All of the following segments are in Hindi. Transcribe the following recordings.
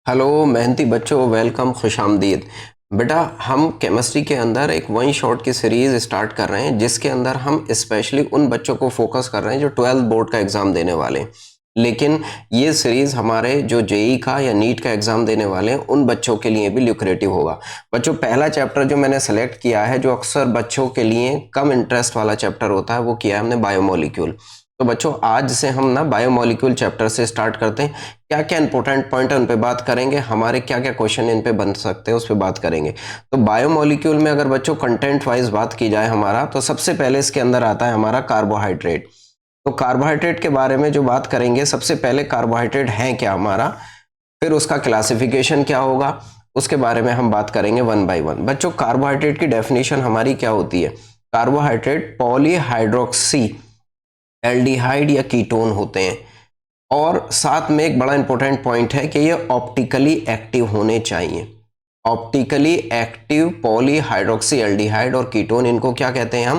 हेलो मेहनती बच्चों, वेलकम, खुशामदीद। बेटा, हम केमिस्ट्री के अंदर एक वन शॉट की सीरीज़ स्टार्ट कर रहे हैं जिसके अंदर हम स्पेशली उन बच्चों को फोकस कर रहे हैं जो 12th बोर्ड का एग्ज़ाम देने वाले हैं। लेकिन ये सीरीज़ हमारे जो जेई का या नीट का एग्ज़ाम देने वाले हैं उन बच्चों के लिए भी ल्यूक्रेटिव होगा। बच्चों, पहला चैप्टर जो मैंने सेलेक्ट किया है, जो अक्सर बच्चों के लिए कम इंटरेस्ट वाला चैप्टर होता है, वो किया है हमने बायोमोलिक्यूल। तो बच्चों, आज से हम ना बायोमोलिक्यूल चैप्टर से स्टार्ट करते हैं। क्या क्या इंपॉर्टेंट पॉइंट है उन पे बात करेंगे, हमारे क्या क्या क्वेश्चन इन पे बन सकते हैं उस पे बात करेंगे। तो बायोमोलिक्यूल में अगर बच्चों कंटेंट वाइज बात की जाए हमारा, तो सबसे पहले इसके अंदर आता है हमारा कार्बोहाइड्रेट। तो कार्बोहाइड्रेट के बारे में जो बात करेंगे, सबसे पहले कार्बोहाइड्रेट है क्या हमारा, फिर उसका क्लासिफिकेशन क्या होगा, उसके बारे में हम बात करेंगे वन बाय वन। बच्चों, कार्बोहाइड्रेट की डेफिनेशन हमारी क्या होती है? कार्बोहाइड्रेट पॉलीहाइड्रोक्सी एल्डिहाइड या कीटोन होते हैं, और साथ में एक बड़ा इंपॉर्टेंट पॉइंट है कि ये ऑप्टिकली एक्टिव होने चाहिए। ऑप्टिकली एक्टिव पॉलीहाइड्रोक्सी एल्डिहाइड और कीटोन, इनको क्या कहते हैं? हम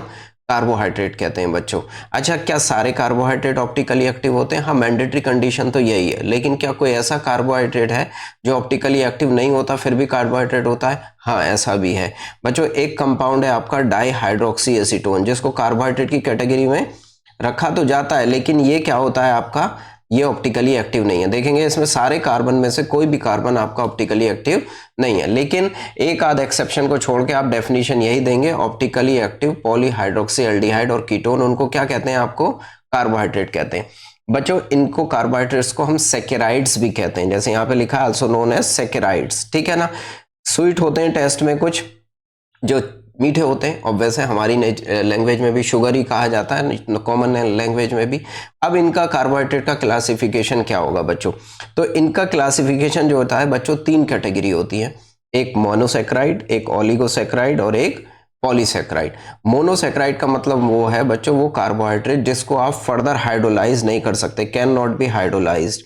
कार्बोहाइड्रेट कहते हैं बच्चों। अच्छा, क्या सारे कार्बोहाइड्रेट ऑप्टिकली एक्टिव होते हैं? हाँ, मैंडेटरी कंडीशन तो यही है। लेकिन क्या कोई ऐसा कार्बोहाइड्रेट है जो ऑप्टिकली एक्टिव नहीं होता फिर भी कार्बोहाइड्रेट होता है? हाँ, ऐसा भी है बच्चों। एक कंपाउंड है आपका डाईहाइड्रोक्सी एसीटोन, जिसको कार्बोहाइड्रेट की कैटेगरी में रखा तो जाता है, लेकिन ये क्या होता है आपका, ये ऑप्टिकली एक्टिव नहीं है। देखेंगे इसमें सारे कार्बन में से कोई भी कार्बन आपका ऑप्टिकली एक्टिव नहीं है, लेकिन एक आध एक्सेप्शन को छोड़ के आप डेफिनेशन यही देंगे, ऑप्टिकली एक्टिव पॉलीहाइड्रोक्सी एल्डिहाइड और कीटोन, उनको क्या कहते हैं? आपको कार्बोहाइड्रेट कहते हैं। बच्चों, इनको कार्बोहाइड्रेट्स को हम सेकेराइड्स भी कहते हैं, जैसे यहाँ पे लिखा है आल्सो नोन एज सेकेराइड्स, ठीक है ना। स्वीट होते हैं टेस्ट में कुछ, जो मीठे होते हैं, और वैसे हमारी लैंग्वेज में भी शुगर ही कहा जाता है, कॉमन लैंग्वेज में भी। अब इनका कार्बोहाइड्रेट का क्लासिफिकेशन क्या होगा बच्चों? तो इनका क्लासिफिकेशन जो होता है बच्चों, तीन कैटेगरी होती है, एक मोनोसेक्राइड, एक ओलिगोसेक्राइड और एक पॉलीसेक्राइड। मोनोसेक्राइड का मतलब वो है बच्चों, वो कार्बोहाइड्रेट जिसको आप फर्दर हाइड्रोलाइज नहीं कर सकते, कैन नॉट बी हाइड्रोलाइज्ड,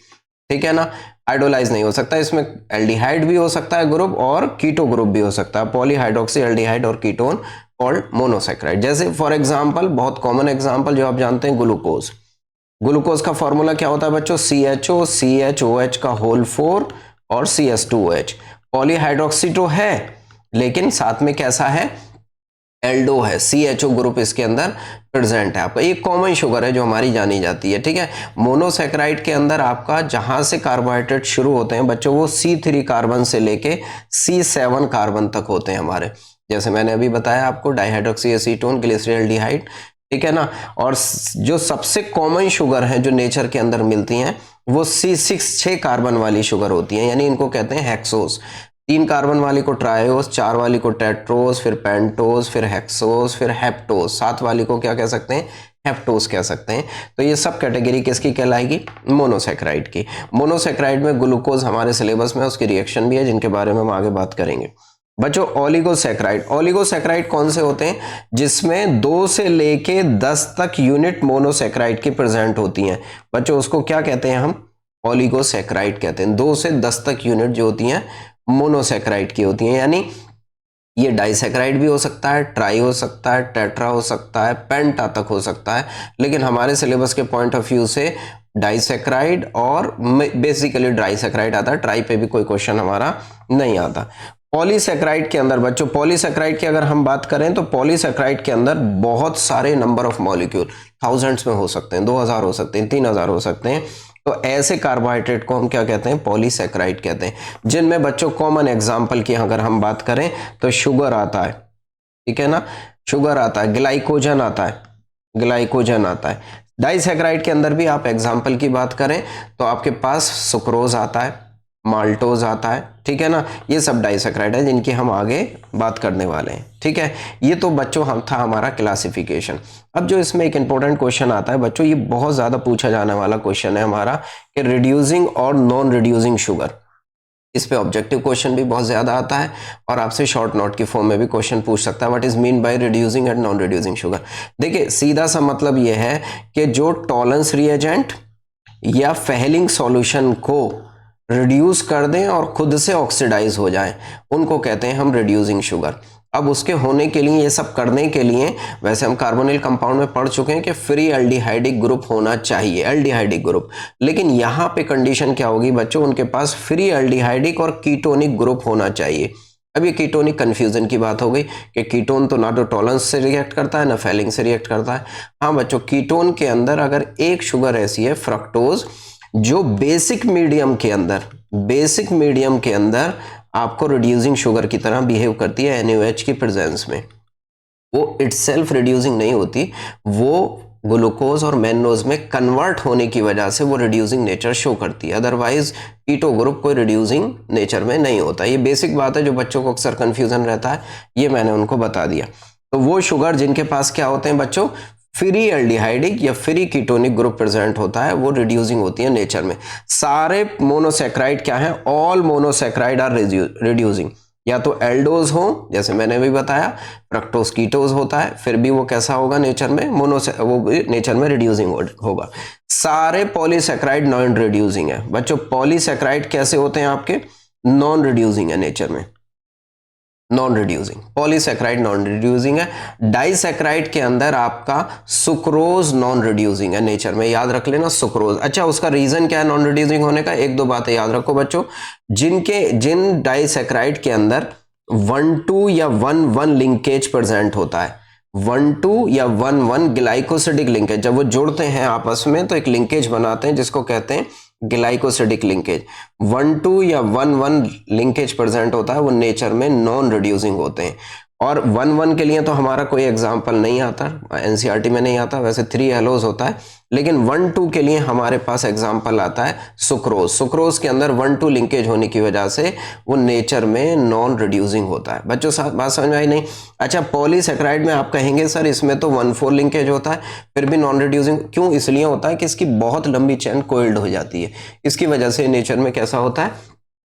ठीक है ना। हाइड्रोलाइज नहीं हो सकता, इसमें एल्डिहाइड भी हो सकता है ग्रुप और कीटो ग्रुप भी हो सकता है, पॉलीहाइड्रोक्सी एल्डिहाइड और कीटोन, कॉल्ड मोनोसेक्राइड। जैसे फॉर एग्जांपल, बहुत कॉमन एग्जांपल जो आप जानते हैं, ग्लूकोज। ग्लूकोज का फॉर्मूला क्या होता है बच्चों? CHO का होल 4 और CS2OH। पॉलीहाइड्रोक्सी तो है, लेकिन साथ में कैसा है? एल्डो है, CHO ग्रुप इसके अंदर प्रेजेंट है। आपका एक कॉमन शुगर है जो हमारी जानी जाती है, ठीक है। मोनोसेक्राइड के अंदर आपका जहां से कार्बोहाइड्रेट शुरू होते हैं बच्चों, वो C3 कार्बन से लेके C7 कार्बन तक होते हैं हमारे। जैसे मैंने अभी बताया आपको, डाइहाइड्रोक्सी एसीटोन, ग्लिसरॉल्डिहाइड, ठीक है ना। और जो सबसे कॉमन शुगर है जो नेचर के अंदर मिलती हैं, वो C6 6 कार्बन वाली शुगर होती है, यानी इनको कहते हैं हेक्सोस। 3 कार्बन वाली को ट्रायोस, 4 वाली को टेट्रोस, फिर पेंटोस, फिर हेक्सोस, फिर हेप्टोस, 7 वाली को क्या कह सकते हैं? हेप्टोस कह सकते हैं। तो ये सब कैटेगरी किसकी कहलाएगी? मोनोसेक्राइड की। मोनोसेक्राइड में ग्लूकोज हमारे सिलेबस में उसकी रिएक्शन भी है, जिनके बारे में हम आगे बात करेंगे। बच्चों, ओलिगोसेक्राइड, ओलिगोसेक्राइड कौन से होते हैं? जिसमें 2 से लेके 10 तक यूनिट मोनोसेक्राइड की प्रेजेंट होती हैं बच्चों, उसको क्या कहते हैं? हम ओलिगोसेक्राइड कहते हैं। 2 से 10 तक यूनिट जो होती हैं मोनोसेक्राइड की होती हैं, यानी ये डाइसेक्राइड भी हो सकता है, ट्राई हो सकता है, टेट्रा हो सकता है, पेंटा तक हो सकता है, लेकिन हमारे सिलेबस के पॉइंट ऑफ व्यू से डाइसेक्राइड और बेसिकली डाइसेक्राइड आता है, ट्राई पे भी कोई क्वेश्चन हमारा नहीं आता। पॉलीसेक्राइड के अंदर बच्चों, पॉलीसेक्राइड की अगर हम बात करें तो पॉलीसेक्राइड के अंदर बहुत सारे नंबर ऑफ मॉलिक्यूल, थाउजेंड्स में हो सकते हैं, 2000 हो सकते हैं, 3000 हो सकते हैं। तो ऐसे कार्बोहाइड्रेट को हम क्या कहते हैं? पॉलीसेक्राइड कहते हैं, जिनमें बच्चों कॉमन एग्जांपल की अगर हम बात करें तो शुगर आता है, ठीक है ना, शुगर आता है, ग्लाइकोजन आता है, ग्लाइकोजन आता है। डाइसेक्राइड के अंदर भी आप एग्जांपल की बात करें तो आपके पास सुक्रोज आता है, माल्टोज आता है, ठीक है ना। ये सब डाइसेक्राइड है जिनकी हम आगे बात करने वाले हैं, ठीक है। ये तो बच्चों हम था हमारा क्लासिफिकेशन। अब जो इसमें एक इंपॉर्टेंट क्वेश्चन आता है बच्चों, ये बहुत ज्यादा पूछा जाने वाला क्वेश्चन है हमारा, कि रिड्यूसिंग और नॉन रिड्यूसिंग शुगर। इस पे ऑब्जेक्टिव क्वेश्चन भी बहुत ज्यादा आता है, और आपसे शॉर्ट नोट की फॉर्म में भी क्वेश्चन पूछ सकता है, what is mean by reducing and non reducing sugar. देखिए, सीधा सा मतलब यह है कि जो टॉलरेंस रिएजेंट या फेहलिंग सॉल्यूशन को रिड्यूस कर दें और खुद से ऑक्सीडाइज हो जाए, उनको कहते हैं हम रिड्यूसिंग शुगर। अब उसके होने के लिए, ये सब करने के लिए, वैसे हम कार्बोनिल कंपाउंड में पढ़ चुके हैं कि फ्री एल्डिहाइडिक ग्रुप होना चाहिए, एल्डिहाइडिक ग्रुप। लेकिन यहाँ पे कंडीशन क्या होगी बच्चों, उनके पास फ्री एल्डिहाइडिक और कीटोनिक ग्रुप होना चाहिए। अब ये कीटोनिक कंफ्यूजन की बात हो गई कि कीटोन तो ना तो टॉलरेंस से रिएक्ट करता है ना फेलिंग से रिएक्ट करता है। हाँ बच्चों, कीटोन के अंदर अगर एक शुगर ऐसी है फ्रक्टोज, जो बेसिक मीडियम के अंदर आपको रिड्यूसिंग शुगर की तरह बिहेव करती है NaOH की प्रेजेंस में, वो इटसेल्फ रिड्यूसिंग नहीं होती, वो ग्लूकोज और मैनोज में कन्वर्ट होने की वजह से वो रिड्यूसिंग नेचर शो करती है। अदरवाइज कीटो ग्रुप कोई रिड्यूसिंग नेचर में नहीं होता। ये बेसिक बात है जो बच्चों को अक्सर कंफ्यूजन रहता है, ये मैंने उनको बता दिया। तो वो शुगर जिनके पास क्या होते हैं बच्चों, फ्री एल्डिहाइडिक या फ्री कीटोनिक ग्रुप प्रेजेंट होता है, वो रिड्यूसिंग होती है नेचर में। सारे मोनोसैकेराइड क्या है, ऑल मोनोसैकेराइड आर रिड्यूसिंग। या तो एल्डोज हो, जैसे मैंने भी बताया फ्रक्टोज कीटोज होता है, फिर भी वो कैसा होगा नेचर में, वो नेचर में रिड्यूसिंग होगा। सारे पॉलीसैकेराइड नॉन रिड्यूसिंग है बच्चों। पॉलीसैकेराइड कैसे होते हैं आपके, नॉन रिड्यूसिंग है नेचर में, non reducing. Polysaccharide non reducing है। डाइसैकेराइड के अंदर आपका सुक्रोज नॉन रिड्यूसिंग है नेचर में, याद रख लेना सुक्रोज। अच्छा, उसका रीजन क्या है नॉन रिड्यूसिंग होने का, एक दो बातें याद रखो बच्चों। जिन डाइसैकेराइड के अंदर 1,2 या 1,1 लिंकेज प्रेजेंट होता है, 1,2 या 1,1 ग्लाइकोसिडिक लिंकेज, जब वो जुड़ते हैं आपस में तो एक लिंकेज बनाते हैं जिसको कहते हैं ग्लाइकोसिडिक लिंकेज। 1,2 या 1,1 लिंकेज प्रेजेंट होता है, वो नेचर में नॉन रिड्यूसिंग होते हैं। और 1,1 के लिए तो हमारा कोई एग्जाम्पल नहीं आता, एनसीईआरटी में नहीं आता, वैसे 3 हेलोज होता है। लेकिन 1,2 के लिए हमारे पास एग्जाम्पल आता है सुक्रोज। सुक्रोज के अंदर 1,2 लिंकेज होने की वजह से वो नेचर में नॉन रिड्यूसिंग होता है। बच्चों बात समझ में आई नहीं? अच्छा, पॉलीसैकेराइड में आप कहेंगे सर इसमें तो 1,4 लिंकेज होता है, फिर भी नॉन रिड्यूसिंग क्यों? इसलिए होता है कि इसकी बहुत लंबी चेन कोइल्ड हो जाती है, इसकी वजह से नेचर में कैसा होता है,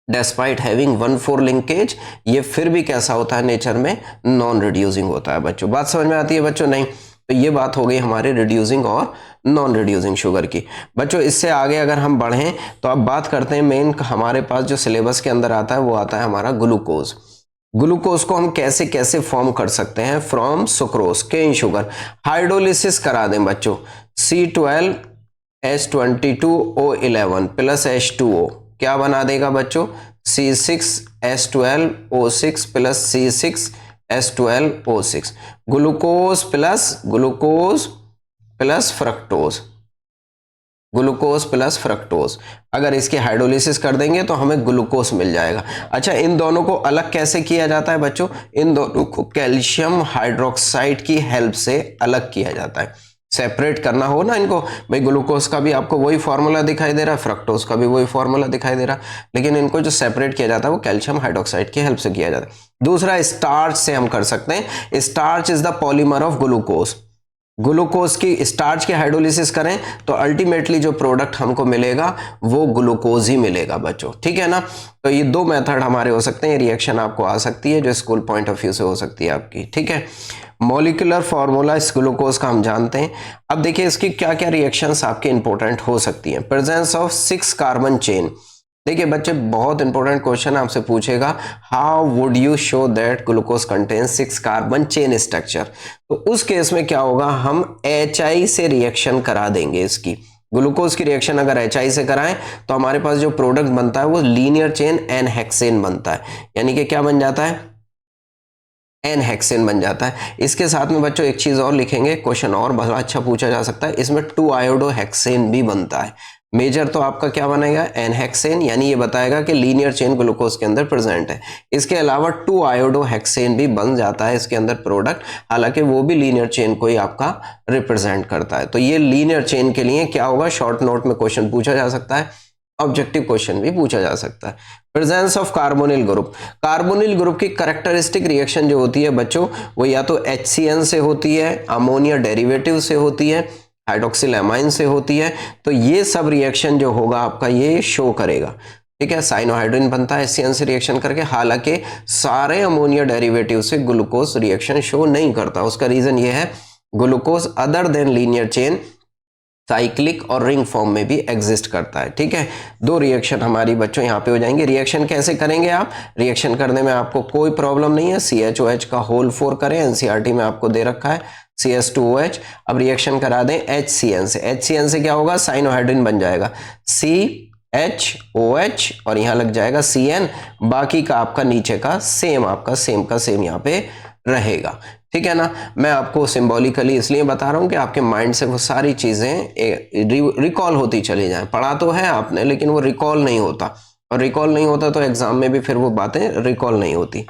डेस्पाइट हैविंग 1,4 लिंकेज, ये फिर भी कैसा होता है नेचर में, नॉन रिड्यूसिंग होता है। बच्चों बात समझ में आती है बच्चों? नहीं? तो ये बात हो गई हमारे रिड्यूसिंग और नॉन रिड्यूसिंग शुगर की। बच्चों इससे आगे अगर हम बढ़ें तो अब बात करते हैं मेन हमारे पास जो सिलेबस के अंदर आता है, वो आता है हमारा ग्लूकोज। ग्लूकोज को हम कैसे कैसे फॉर्म कर सकते हैं from sucrose, cane sugar. Hydrolysis करा दें बच्चों, C12H22O11 प्लस H2O क्या बना देगा बच्चों, C6H12O6 plus C6H12O6। Glucose plus fructose, glucose plus fructose. अगर इसकी हाइड्रोलिसिस कर देंगे तो हमें ग्लूकोज मिल जाएगा। अच्छा, इन दोनों को अलग कैसे किया जाता है बच्चों? इन दोनों को कैल्शियम हाइड्रोक्साइड की हेल्प से अलग किया जाता है। सेपरेट करना हो ना इनको, भाई ग्लूकोज का भी आपको वही फॉर्मूला दिखाई दे रहा है, फ्रक्टोज का भी वही फॉर्मूला दिखाई दे रहा है, लेकिन इनको जो सेपरेट किया जाता है वो कैल्शियम हाइड्रोक्साइड की हेल्प से किया जाता है। दूसरा, स्टार्च से हम कर सकते हैं। Starch is the polymer of glucose. Glucose की स्टार्च की हाइड्रोलिसिस करें तो अल्टीमेटली जो प्रोडक्ट हमको मिलेगा वो ग्लूकोज ही मिलेगा बच्चों, ठीक है ना? तो ये 2 मेथड हमारे हो सकते हैं, रिएक्शन आपको आ सकती है जो स्कूल पॉइंट ऑफ व्यू से हो सकती है आपकी, ठीक है? मॉलिक्यूलर फॉर्मूला इस ग्लूकोज का हम जानते हैं। अब देखिए इसकी क्या क्या रिएक्शंस आपके इंपॉर्टेंट हो सकती हैं। Presence of 6 carbon chain. देखिए बच्चे बहुत इंपॉर्टेंट क्वेश्चन आपसे पूछेगा, how would you show that glucose contains 6 carbon chain structure. तो उस केस में क्या होगा, हम HI से रिएक्शन करा देंगे। इसकी ग्लूकोज की रिएक्शन अगर HI से कराएं तो हमारे पास जो प्रोडक्ट बनता है वो लीनियर चेन एन हेक्सेन बनता है, यानी कि क्या बन जाता है, एन हेक्सेन बन जाता है। इसके साथ में बच्चों एक चीज और लिखेंगे, क्वेश्चन और बड़ा अच्छा पूछा जा सकता है, इसमें 2 आयोडो हेक्सेन भी बनता है। मेजर तो आपका क्या बनेगा, एन हेक्सेन, यानी ये बताएगा कि लीनियर चेन ग्लूकोज के अंदर प्रेजेंट है। इसके अलावा 2 आयोडो हेक्सेन भी बन जाता है इसके अंदर प्रोडक्ट, हालांकि वो भी लीनियर चेन को ही आपका रिप्रेजेंट करता है। तो ये लीनियर चेन के लिए क्या होगा, शॉर्ट नोट में क्वेश्चन पूछा जा सकता है, ऑब्जेक्टिव क्वेश्चन भी पूछा जा सकता है। Presence of carbonyl group. Carbonyl group की कैरेक्टरिस्टिक रिएक्शन जो होती है बच्चों, वो या तो HCN से होती है, अमोनिया डेरिवेटिव से होती है, हाइड्रोक्सिल एमाइन से होती है। तो ये सब रिएक्शन जो होगा आपका ये शो करेगा, ठीक है? साइनोहाइड्रिन बनता है HCN से रिएक्शन करके, हालांकि सारे अमोनिया डेरिवेटिव से ग्लूकोज रिएक्शन शो नहीं करता। उसका रीजन ये है, glucose other than linear chain cyclic और रिंग फॉर्म में भी एग्जिस्ट करता है। ठीक है, दो रिएक्शन हमारी बच्चों यहाँ पे हो जाएंगे। रिएक्शन कैसे करेंगे आप? रिएक्शन करने में आपको कोई प्रॉब्लम नहीं है। CHOH का होल 4 करें, NCERT में आपको दे रखा है CS2OH। अब रिएक्शन करा दें HCN से। HCN से क्या होगा? साइनोहाइड्रिन बन जाएगा CHOH और यहाँ लग जाएगा CN। बाकी का आपका नीचे का सेम, आपका सेम का सेम यहाँ पे रहेगा। ठीक है ना, मैं आपको सिंबॉलिकली इसलिए बता रहा हूं कि आपके माइंड से वो सारी चीजें रिकॉल होती चली जाएं। पढ़ा तो है आपने, लेकिन वो रिकॉल नहीं होता, और रिकॉल नहीं होता तो एग्जाम में भी फिर वो बातें रिकॉल नहीं होती।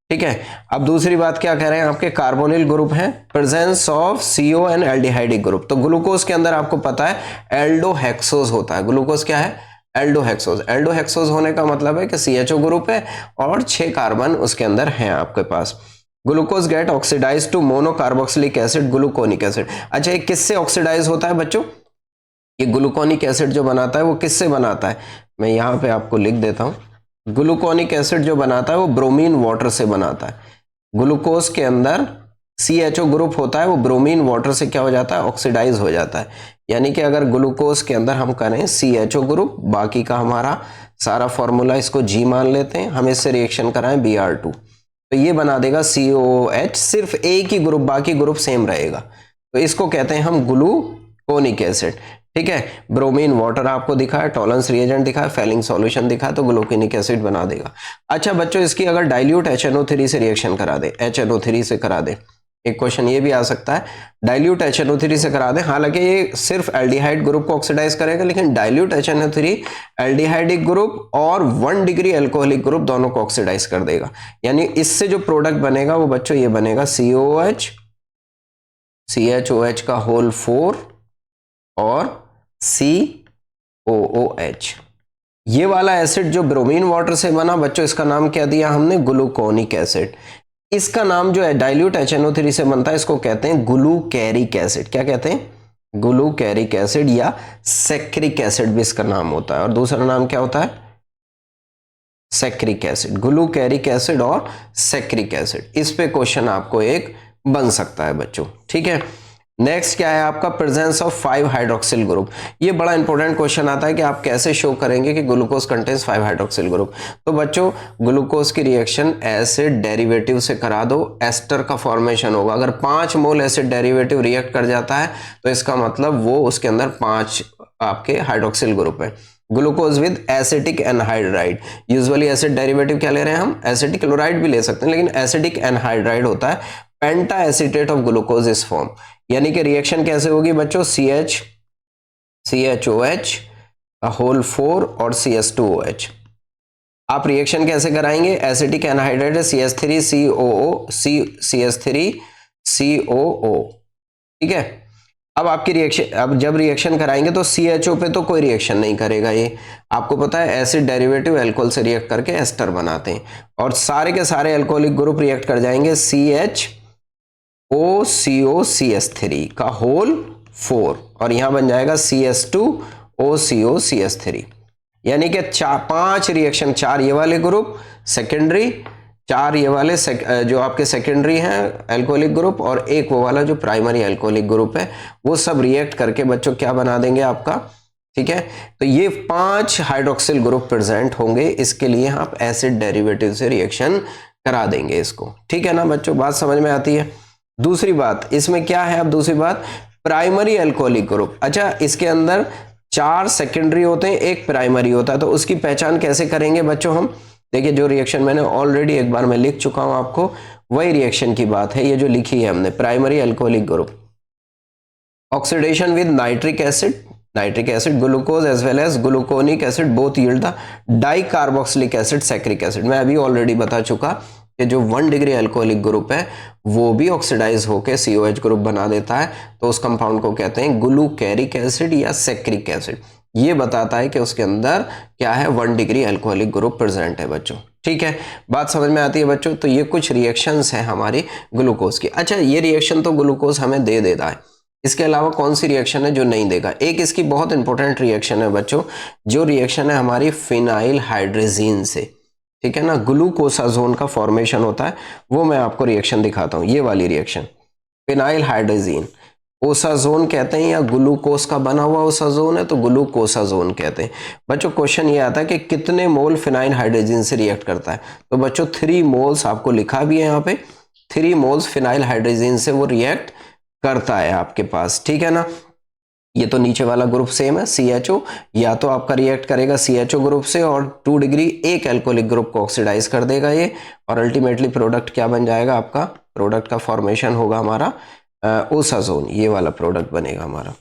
ठीक है, अब दूसरी बात क्या कह रहे हैं? आपके कार्बोनिल ग्रुप है, presence of CO and aldehydic group. तो ग्लूकोज के अंदर आपको पता है एल्डोहेक्सोज होता है। ग्लूकोज क्या है? एल्डोहेक्सोज। एल्डोहेक्सोज होने का मतलब है कि CHO ग्रुप है और 6 कार्बन उसके अंदर हैं आपके पास। Glucose get oxidise to monocarboxylic acid gluconic acid. अच्छा, ये किससे ऑक्सीडाइज होता है बच्चों? ये ग्लूकोनिक एसिड जो बनाता है वो किससे बनाता है? मैं यहाँ पे आपको लिख देता हूँ। ग्लूकोनिक एसिड जो बनाता है वो ब्रोमीन वाटर से बनाता है। ग्लूकोज के अंदर CHO ग्रुप होता है, वो ब्रोमीन वाटर से क्या हो जाता है? ऑक्सीडाइज हो जाता है। यानी कि अगर ग्लूकोज के अंदर हम करें CHO ग्रुप, बाकी का हमारा सारा फॉर्मूला इसको G मान लेते हैं, हम इससे रिएक्शन कराएं Br2, तो ये बना देगा COOH। सिर्फ एक ही ग्रुप, बाकी ग्रुप सेम रहेगा, तो इसको कहते हैं हम ग्लूकोनिक एसिड। ठीक है, ब्रोमीन वाटर आपको दिखा है, टॉलरेंस रिएजेंट दिखा है, फेलिंग सॉल्यूशन दिखा है, तो ग्लूकोनिक एसिड बना देगा। अच्छा बच्चों, इसकी अगर डाइल्यूट HNO3 से रिएक्शन करा दे, HNO3 से करा दे, एक क्वेश्चन ये भी आ सकता है, डाइल्यूट HNO3 से करा दें। हालांकि ये सिर्फ एल्डिहाइड ग्रुप को ऑक्सीडाइज करेगा, लेकिन डाइल्यूट HNO3 एल्डिहाइडिक ग्रुप और 1 डिग्री अल्कोहलिक ग्रुप दोनों को ऑक्सीडाइज कर देगा। यानी इससे जो प्रोडक्ट बनेगा वो बच्चों ये बनेगा COOH, CHOH का होल 4 और COOH। ये वाला एसिड जो ब्रोमीन वाटर से बना बच्चों, इसका नाम क्या दिया हमने? Gluconic acid. इसका नाम जो है डाइल्यूट HNO3 से बनता है, इसको कहते हैं ग्लूकैरिक एसिड। क्या कहते हैं? ग्लूकैरिक एसिड या सैक्रिक एसिड भी इसका नाम होता है। और दूसरा नाम क्या होता है? Saccharic acid. ग्लूकैरिक एसिड और सैक्रिक एसिड, इस पे क्वेश्चन आपको एक बन सकता है बच्चों। ठीक है, नेक्स्ट क्या है आपका? Presence of 5 hydroxyl group. ये बड़ा इंपॉर्टेंट क्वेश्चन आता है कि आप कैसे शो करेंगे कि ग्लूकोज कंटेन्स 5 हाइड्रोक्सिल ग्रुप। तो बच्चों, ग्लूकोज की रिएक्शन एसिड डेरिवेटिव से करा दो, एस्टर का फॉर्मेशन होगा। अगर 5 मोल एसिड डेरिवेटिव रिएक्ट कर जाता है तो इसका मतलब वो उसके अंदर 5 आपके हाइड्रोक्सिल ग्रुप है। Glucose with acetic anhydride. Usually acid derivative क्या ले रहे हैं हम? एसिटिक क्लोराइड भी ले सकते हैं, लेकिन एसिटिक एनहाइड्राइड होता है। पेंटा एसीटेट ऑफ ग्लूकोज इस फॉर्म। यानी कि रिएक्शन कैसे होगी बच्चों? CHOH होल 4 और CS2OH। आप रिएक्शन कैसे कराएंगे? Acetic anhydride CH3COO। ठीक है, अब आपकी रिएक्शन, अब जब रिएक्शन कराएंगे तो CHO पे तो कोई रिएक्शन नहीं करेगा। ये आपको पता है एसिड डेरिवेटिव अल्कोहल से रिएक्ट करके एस्टर बनाते हैं, और सारे के सारे अल्कोहलिक ग्रुप रिएक्ट कर जाएंगे CHOCOCH3 का होल 4, और यहां बन जाएगा CS2OCOCH3। यानी कि 5 रिएक्शन, 4 ये वाले ग्रुप सेकेंडरी, 4 ये वाले जो आपके सेकेंडरी हैं अल्कोहलिक ग्रुप, और एक वो वाला जो प्राइमरी अल्कोहलिक ग्रुप है, वो सब रिएक्ट करके बच्चों क्या बना देंगे आपका? ठीक है, तो ये 5 हाइड्रोक्सिल ग्रुप प्रेजेंट होंगे। इसके लिए आप एसिड डेरिवेटिव से रिएक्शन करा देंगे इसको। ठीक है ना बच्चों, बात समझ में आती है? दूसरी बात इसमें क्या है? अब दूसरी बात, प्राइमरी अल्कोहलिक ग्रुप। अच्छा, इसके अंदर 4 सेकेंडरी होते हैं, 1 प्राइमरी होता है, तो उसकी पहचान कैसे करेंगे बच्चों हम? देखिए, जो रिएक्शन मैंने ऑलरेडी एक बार मैं लिख चुका हूं आपको, वही रिएक्शन की बात है ये जो लिखी है हमने। Primary alcoholic group, oxidation with nitric acid glucose as well as gluconic acid both yield the dicarboxylic acid saccharic acid. मैं अभी ऑलरेडी बता चुका कि जो 1 डिग्री अल्कोहलिक ग्रुप है वो भी ऑक्सीडाइज होकर COH ग्रुप बना देता है, तो उस कंपाउंड को कहते हैं ग्लूकैरिक एसिड या सैक्रिक एसिड। ये बताता है कि उसके अंदर क्या है? 1 डिग्री अल्कोहलिक ग्रुप प्रेजेंट है बच्चों। ठीक है, बात समझ में आती है बच्चों? तो ये कुछ रिएक्शंस हैं हमारी ग्लूकोज की। अच्छा, ये रिएक्शन तो ग्लूकोज हमें दे देता है, इसके अलावा कौन सी रिएक्शन है जो नहीं देगा? एक इसकी बहुत इंपॉर्टेंट रिएक्शन है बच्चों, जो रिएक्शन है हमारी फिनाइल हाइड्रेजीन से। ठीक है ना, ग्लूकोसाजोन का फॉर्मेशन होता है, वो मैं आपको रिएक्शन दिखाता हूं। ये वाली रिएक्शन फिनाइल हाइड्रेजीन, ओसाजोन कहते हैं, या ग्लूकोज का बना हुआ ओसाजोन है तो ग्लूकोसाजोन कहते हैं। बच्चों क्वेश्चन ये आता है कि कितने मोल फिनाइल हाइड्रोजन से रिएक्ट करता है, तो बच्चों 3 मोल्स आपको लिखा भी है यहाँ पे, 3 मोल्स फिनाइल हाइड्रोजन से वो रिएक्ट करता है आपके पास, ठीक है ना। ये तो नीचे वाला ग्रुप सेम है CHO, या तो आपका रिएक्ट करेगा CHO ग्रुप से और 2 डिग्री एक एल्कोहलिक ग्रुप को ऑक्सीडाइज कर देगा ये, और अल्टीमेटली प्रोडक्ट क्या बन जाएगा आपका, प्रोडक्ट का फॉर्मेशन होगा हमारा ओसाजोन, ये वाला प्रोडक्ट बनेगा हमारा,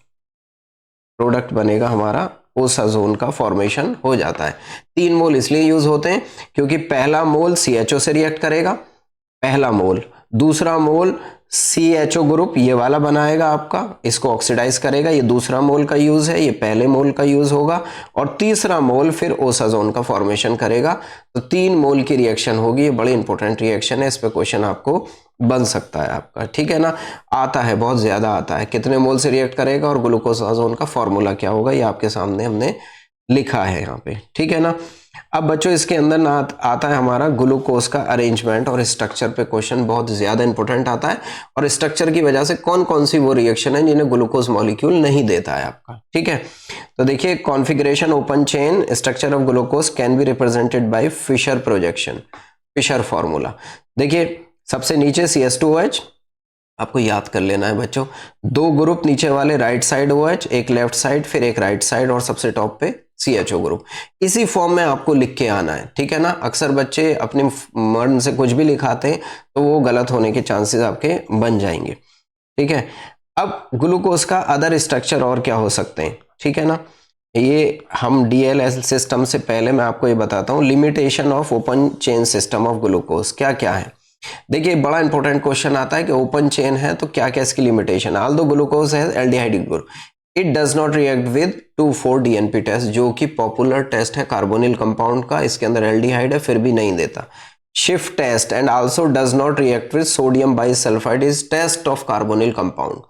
प्रोडक्ट बनेगा हमारा ओसाजोन का फॉर्मेशन हो जाता है। 3 मोल इसलिए यूज होते हैं क्योंकि पहला मोल CHO से रिएक्ट करेगा, पहला मोल, दूसरा मोल CHO ग्रुप ये वाला बनाएगा आपका, इसको ऑक्सीडाइज करेगा, ये दूसरा मोल का यूज है, ये पहले मोल का यूज होगा, और तीसरा मोल फिर ओसाजोन का फॉर्मेशन करेगा। तो 3 मोल की रिएक्शन होगी, ये बड़ी इंपॉर्टेंट रिएक्शन है, इस पे क्वेश्चन आपको बन सकता है आपका, ठीक है ना। आता है, बहुत ज्यादा आता है, कितने मोल से रिएक्ट करेगा और ग्लूकोसाजोन का फॉर्मूला क्या होगा, ये आपके सामने हमने लिखा है यहाँ पे, ठीक है ना। अब बच्चों इसके अंदर ना आता है हमारा ग्लूकोज का अरेंजमेंट, और स्ट्रक्चर पे क्वेश्चन बहुत ज्यादा इंपॉर्टेंट आता है, और स्ट्रक्चर की वजह से कौन कौन सी वो रिएक्शन है जिन्हें ग्लूकोज मॉलिक्यूल नहीं देता है आपका, ठीक है। तो देखिए, configuration open chain structure of glucose can be represented by Fischer projection, Fischer formula. देखिए सबसे नीचे CH2OH आपको याद कर लेना है बच्चों, 2 ग्रुप नीचे वाले राइट साइड OH, एक लेफ्ट साइड, फिर एक राइट साइड, और सबसे टॉप पे CHO ग्रुप, इसी फॉर्म में आपको लिख के आना है, ठीक है ना। अक्सर बच्चे अपने मन से कुछ भी लिखाते हैं तो वो गलत होने के चांसेस आपके बन जाएंगे, ठीक है। अब ग्लूकोज का अदर स्ट्रक्चर और क्या हो सकते हैं, ठीक है ना। ये हम DLL सिस्टम से पहले मैं आपको ये बताता हूँ, limitation of open chain system of glucose क्या क्या है। देखिए बड़ा इंपॉर्टेंट क्वेश्चन आता है कि ओपन चेन है तो क्या क्या इसकी लिमिटेशन। ऑल्दो ग्लूकोज है aldehydic group, it does not react with 2,4 DNP test, जो कि पॉपुलर टेस्ट है कार्बोनिल कंपाउंड का, इसके अंदर एल्डिहाइड है फिर भी नहीं देता। शिफ्ट test and also does not react with sodium bisulphite is test of carbonyl compound,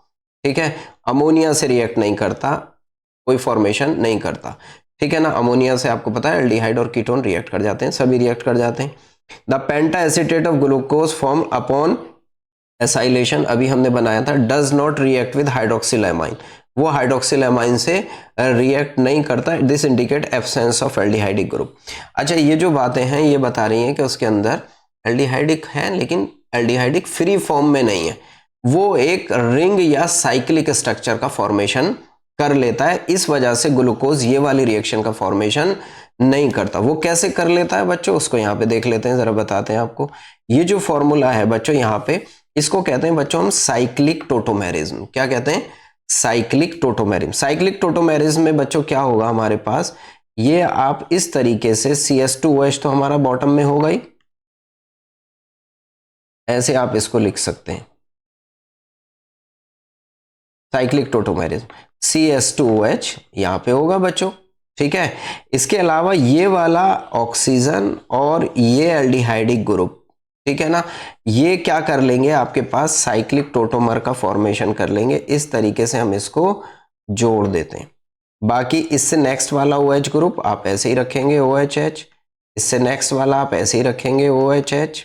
ठीक है। अमोनिया से रिएक्ट नहीं करता, कोई फॉर्मेशन नहीं करता, ठीक है ना। अमोनिया से आपको पता है एल्डिहाइड और कीटोन रिएक्ट कर जाते हैं, सभी रिएक्ट कर जाते हैं। The penta acetate of glucose form upon acylation, अभी हमने बनाया था, डज नॉट रिएक्ट विद हाइड्रोक्सिलामाइन, वो हाइड्रोक्सिलामाइन से रिएक्ट नहीं करता, this indicate absence of aldehydic group. अच्छा, ये जो बातें हैं ये बता रही हैं कि उसके अंदर एल्डिहाइडिक है लेकिन एल्डिहाइडिक फ्री फॉर्म में नहीं है, वो एक रिंग या साइक्लिक स्ट्रक्चर का फॉर्मेशन कर लेता है, इस वजह से ग्लूकोज ये वाली रिएक्शन का फॉर्मेशन नहीं करता। वो कैसे कर लेता है बच्चों, उसको यहाँ पे देख लेते हैं, जरा बताते हैं आपको। ये जो फॉर्मूला है बच्चों यहाँ पे, इसको कहते हैं बच्चों हम साइक्लिक टोटोमेरिज्म। क्या कहते हैं? Cyclic tautomerism. साइक्लिक टोटोमेरिज्म में बच्चों क्या होगा हमारे पास, ये आप इस तरीके से CH2OH तो हमारा बॉटम में होगा ही, ऐसे आप इसको लिख सकते हैं, साइक्लिक टोटोमेरिज्म, CH2OH यहां पे होगा बच्चों, ठीक है। इसके अलावा ये वाला ऑक्सीजन और ये एल्डिहाइडिक ग्रुप, ठीक है ना, ये क्या कर लेंगे, आपके पास साइक्लिक टोटोमर का फॉर्मेशन कर लेंगे, इस तरीके से हम इसको जोड़ देते हैं। बाकी इससे नेक्स्ट वाला OH ग्रुप आप ऐसे ही रखेंगे OHH, इससे नेक्स्ट वाला आप ऐसे ही रखेंगे OHH,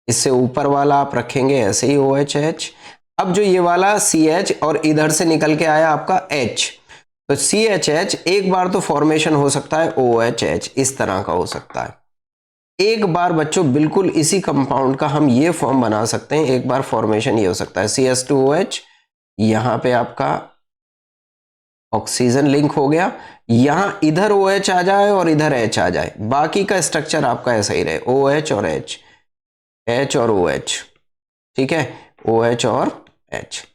इससे ऊपर वाला आप रखेंगे ऐसे ही OHH। अब जो ये वाला CH और इधर से निकल के आया आपका H, तो CHH एक बार तो फॉर्मेशन हो सकता है OHH, इस तरह का हो सकता है। एक बार बच्चों बिल्कुल इसी कंपाउंड का हम ये फॉर्म बना सकते हैं, एक बार फॉर्मेशन ये हो सकता है CH2OH, यहां पे आपका ऑक्सीजन लिंक हो गया, यहां इधर OH आ जाए और इधर H आ जाए, बाकी का स्ट्रक्चर आपका ऐसा ही रहे, OH और H, H और OH, ठीक है, OH और H।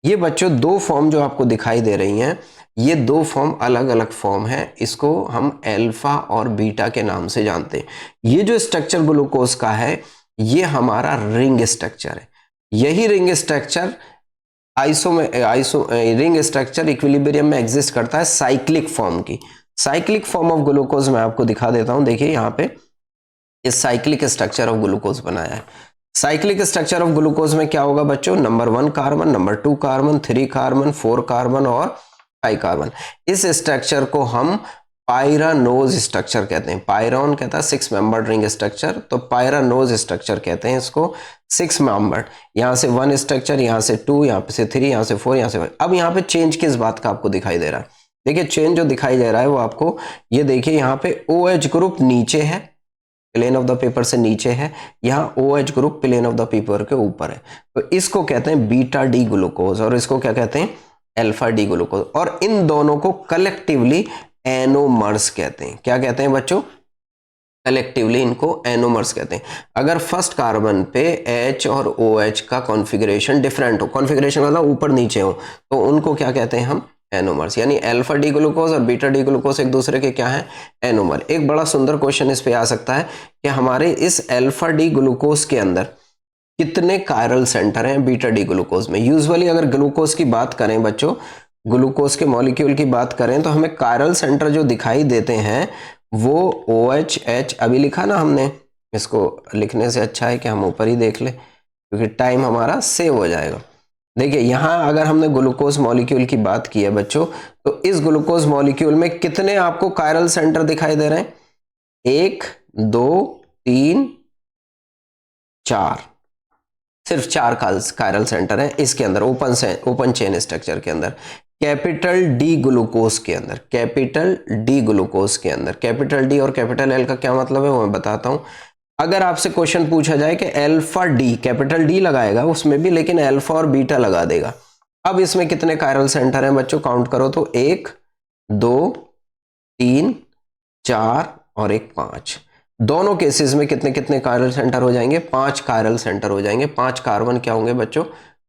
ये बच्चों दो फॉर्म जो आपको दिखाई दे रही हैं, ये दो फॉर्म अलग अलग फॉर्म है, इसको हम अल्फा और बीटा के नाम से जानते हैं। ये जो स्ट्रक्चर ग्लूकोज का है ये हमारा रिंग स्ट्रक्चर है, यही ring structure ring structure equilibrium में एग्जिस्ट करता है साइक्लिक फॉर्म की। साइक्लिक फॉर्म ऑफ ग्लूकोज मैं आपको दिखा देता हूं, देखिए यहां पे इस साइक्लिक स्ट्रक्चर ऑफ ग्लूकोज बनाया है। साइक्लिक स्ट्रक्चर ऑफ ग्लूकोज में क्या होगा बच्चों, number 1 carbon, number 2 carbon, 3 carbon, 4 carbon और 5 कार्बन। इस स्ट्रक्चर को हम पायरानोज स्ट्रक्चर कहते हैं। पायरॉन कहता है 6 मेंबर्ड रिंग स्ट्रक्चर, तो पायरानोज स्ट्रक्चर कहते हैं इसको। 6 मेंबर्ड, यहाँ से 1 स्ट्रक्चर, यहाँ से 2, यहाँ से 3, यहाँ से 4, यहाँ से 5। अब यहाँ पे चेंज किस बात का आपको दिखाई दे रहा है? देखिए चेंज जो दिखाई दे रहा है वो आपको ये देखिए, यहाँ पे OH ग्रुप नीचे है, प्लेन ऑफ द पेपर से नीचे है, यहाँ OH group plane of the paper के ऊपर है। तो इसको कहते हैं बीटा डी ग्लूकोज और इसको क्या कहते हैं? Alpha D glucose. और इन दोनों को कलेक्टिवली एनोमर्स कहते हैं। क्या कहते हैं बच्चों? कलेक्टिवली इनको एनोमर्स कहते हैं। अगर फर्स्ट कार्बन पे H और OH का कॉन्फ़िगरेशन डिफरेंट हो, कॉन्फ़िगरेशन मतलब ऊपर नीचे हो, तो उनको क्या कहते हैं हम? एनोमर्स। यानी अल्फा डी ग्लूकोज और बीटा डी ग्लूकोज एक दूसरे के क्या है? एनोमर। एक बड़ा सुंदर क्वेश्चन इस पे आ सकता है कि हमारे इस अल्फा डी ग्लूकोज के अंदर कितने कायरल सेंटर हैं बीटा डी ग्लूकोज में? यूजुअली अगर ग्लूकोज की बात करें बच्चों, ग्लूकोज के मॉलिक्यूल की बात करें तो हमें कायरल सेंटर जो दिखाई देते हैं वो OH H अभी लिखा ना हमने, इसको लिखने से अच्छा है कि हम ऊपर ही देख लें क्योंकि टाइम हमारा सेव हो जाएगा। देखिए यहाँ अगर हमने ग्लूकोज मॉलिक्यूल की बात की है बच्चों, तो इस ग्लूकोज मॉलिक्यूल में कितने आपको कायरल सेंटर दिखाई दे रहे हैं? 1 2 3 4, सिर्फ 4 कायरल सेंटर है इसके अंदर, ओपन चेन स्ट्रक्चर के अंदर। कैपिटल डी ग्लूकोज के अंदर, कैपिटल डी ग्लूकोज के अंदर, कैपिटल डी और कैपिटल एल का क्या मतलब है वो मैं बताता हूं। अगर आपसे क्वेश्चन पूछा जाए कि अल्फा डी, कैपिटल डी लगाएगा उसमें भी, लेकिन अल्फा और बीटा लगा देगा, अब इसमें कितने कायरल सेंटर हैं बच्चों? काउंट करो तो 1 2 3 4 और 1 5। दोनों केसेस में कितने कितने कायरल सेंटर हो जाएंगे? 5 कायरल सेंटर हो जाएंगे। 5 कार्बन क्या होंगे बच्चों?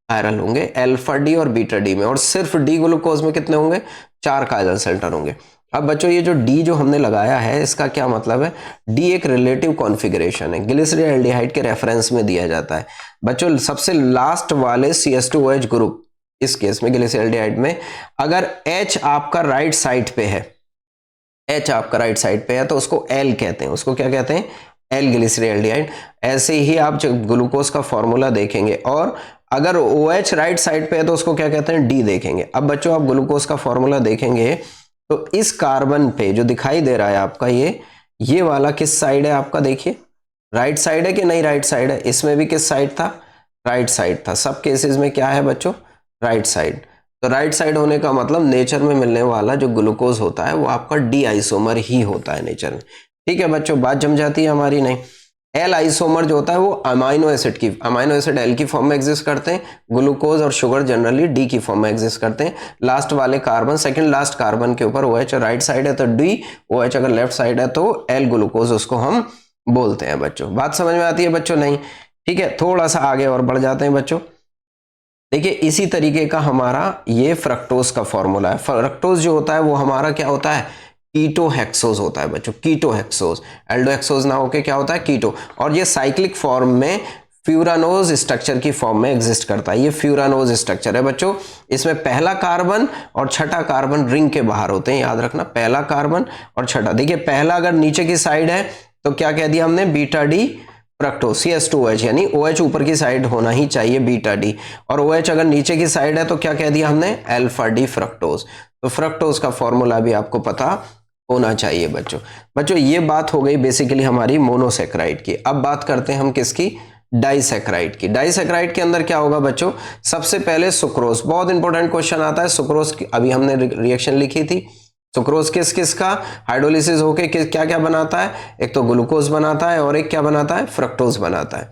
कायरल होंगे अल्फा डी और बीटा डी में। और सिर्फ डी ग्लूकोज में कितने होंगे? 4 कायरल सेंटर होंगे। अब बच्चों ये जो डी जो हमने लगाया है इसका क्या मतलब है? डी एक रिलेटिव कॉन्फ़िगरेशन है, ग्लिसरॉल्डिहाइड के रेफरेंस में दिया जाता है बच्चों। सबसे लास्ट वाले CH2OH ग्रुप, इस केस में ग्लिसरॉल्डिहाइड में अगर H आपका राइट साइड पे है, H आपका राइट साइड पे है तो उसको L कहते हैं। उसको क्या कहते हैं? L glyceraldehyde. ऐसे ही आप जब ग्लूकोज का फॉर्मूला देखेंगे और अगर OH राइट साइड पे है तो उसको क्या कहते हैं? D देखेंगे। अब बच्चों आप ग्लूकोज का फॉर्मूला देखेंगे तो इस कार्बन पे जो दिखाई दे रहा है आपका ये वाला किस साइड है आपका? देखिए राइट साइड है कि नहीं? राइट साइड है। इसमें भी किस साइड था? राइट साइड था। सब केसेस में क्या है बच्चों? Right side. तो राइट साइड होने का मतलब नेचर में मिलने वाला जो ग्लूकोज होता है वो आपका डी आइसोमर ही होता है नेचर में। ठीक है बच्चों, बात जम जाती है हमारी? नहीं। एल आइसोमर जो होता है वो अमाइनो एसिड एल की फॉर्म में एग्जिस्ट करते हैं। ग्लूकोज और शुगर जनरली डी की फॉर्म में एग्जिस्ट करते हैं। लास्ट वाले कार्बन, सेकंड लास्ट कार्बन के ऊपर OH राइट साइड है तो डी, OH अगर लेफ्ट साइड है तो एल ग्लूकोज उसको हम बोलते हैं बच्चों। बात समझ में आती है बच्चों? नहीं। ठीक है, थोड़ा सा आगे और बढ़ जाते हैं बच्चों। देखिए इसी तरीके का हमारा ये फ्रक्टोज का फॉर्मूला है। फ्रक्टोज जो होता है वो हमारा क्या होता है? कीटो हेक्सोज होता है बच्चों, कीटो हेक्सोज। एल्डो हेक्सोज ना होके क्या होता है? कीटो। और ये साइक्लिक फॉर्म में फ्यूरानोज स्ट्रक्चर की फॉर्म में एग्जिस्ट करता है। ये फ्यूरानोज स्ट्रक्चर है बच्चों। इसमें पहला कार्बन और छठा कार्बन रिंग के बाहर होते हैं, याद रखना, पहला कार्बन और छठा। देखिए पहला अगर नीचे की साइड है तो क्या कह दिया हमने? बीटा डी फ्रक्टोज, CH2OH, यानी OH ऊपर की साइड होना ही चाहिए बीटा डी, और OH अगर नीचे की साइड है तो क्या कह दिया हमने? Alpha D fructose. तो फ्रक्टोज का फॉर्मूला भी आपको पता होना चाहिए बच्चों। बच्चों ये बात हो गई बेसिकली हमारी मोनोसेक्राइड की। अब बात करते हैं हम किसकी? डाइसेक्राइड की। डाइसेक्राइड के अंदर क्या होगा बच्चों? सबसे पहले सुक्रोज। बहुत इंपॉर्टेंट क्वेश्चन आता है सुक्रोज की। अभी हमने रिएक्शन लिखी थी। सुक्रोज किस किस का हाइड्रोलिसिस होके क्या क्या बनाता है? एक तो ग्लूकोज बनाता है और एक क्या बनाता है? फ्रक्टोज बनाता है।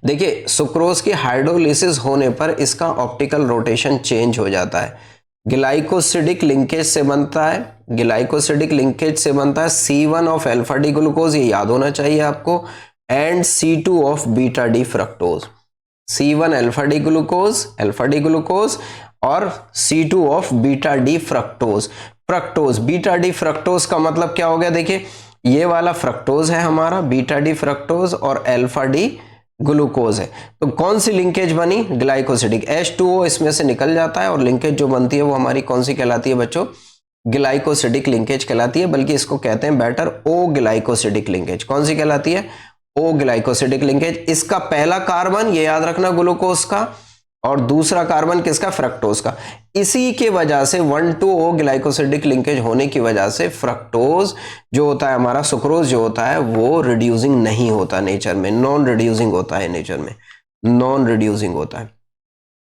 देखिए सुक्रोज की हाइड्रोलिसिस होने पर इसका ऑप्टिकल रोटेशन चेंज हो जाता है। ग्लाइकोसिडिक लिंकेज से बनता है, ग्लाइकोसिडिक लिंकेज से बनता है C1 of alpha D glucose, ये याद होना चाहिए आपको, and C2 of beta D fructose. C1 alpha D glucose और C2 of beta D fructose. Fructose, beta D fructose का मतलब क्या हो गया? देखिए ये वाला फ्रक्टोज है हमारा, बीटा डी फ्रक्टोज, और अल्फा डी ग्लूकोज है। तो कौन सी लिंकेज बनी? ग्लाइकोसिडिक। H2O इसमें से निकल जाता है और लिंकेज जो बनती है वो हमारी कौन सी कहलाती है बच्चों? ग्लाइकोसिडिक लिंकेज कहलाती है, बल्कि इसको कहते हैं बेटर ओ ग्लाइकोसिडिक लिंकेज। कौन सी कहलाती है? ओ ग्लाइकोसिडिक लिंकेज। इसका पहला कार्बन ये याद रखना ग्लूकोज का, और दूसरा कार्बन किसका, फ्रक्टोज का। इसी के वजह से 1,2-O ग्लाइकोसिडिक लिंकेज होने की वजह से फ्रक्टोज जो होता है हमारा, सुक्रोज जो होता है वो रिड्यूसिंग नहीं होता नेचर में, नॉन रिड्यूसिंग होता है नेचर में, नॉन रिड्यूसिंग होता है।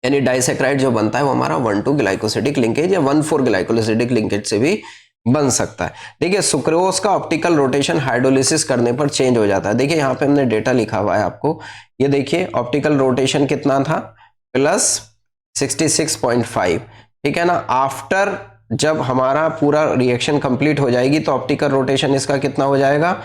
यानी डाइसेक्राइड जो बनता है वो हमारा 1,2 ग्लाइकोसिडिक लिंकेज या 1,4 ग्लाइकोसिडिक लिंकेज से भी बन सकता है। देखिए सुक्रोज का ऑप्टिकल रोटेशन हाइड्रोलिसिस करने पर चेंज हो जाता है। देखिए यहाँ पे हमने डेटा लिखा हुआ है आपको, ये देखिए ऑप्टिकल रोटेशन कितना था, प्लस 66.5, ठीक है ना। आफ्टर जब हमारा पूरा रिएक्शन कंप्लीट हो जाएगी तो ऑप्टिकल रोटेशन इसका कितना हो जाएगा,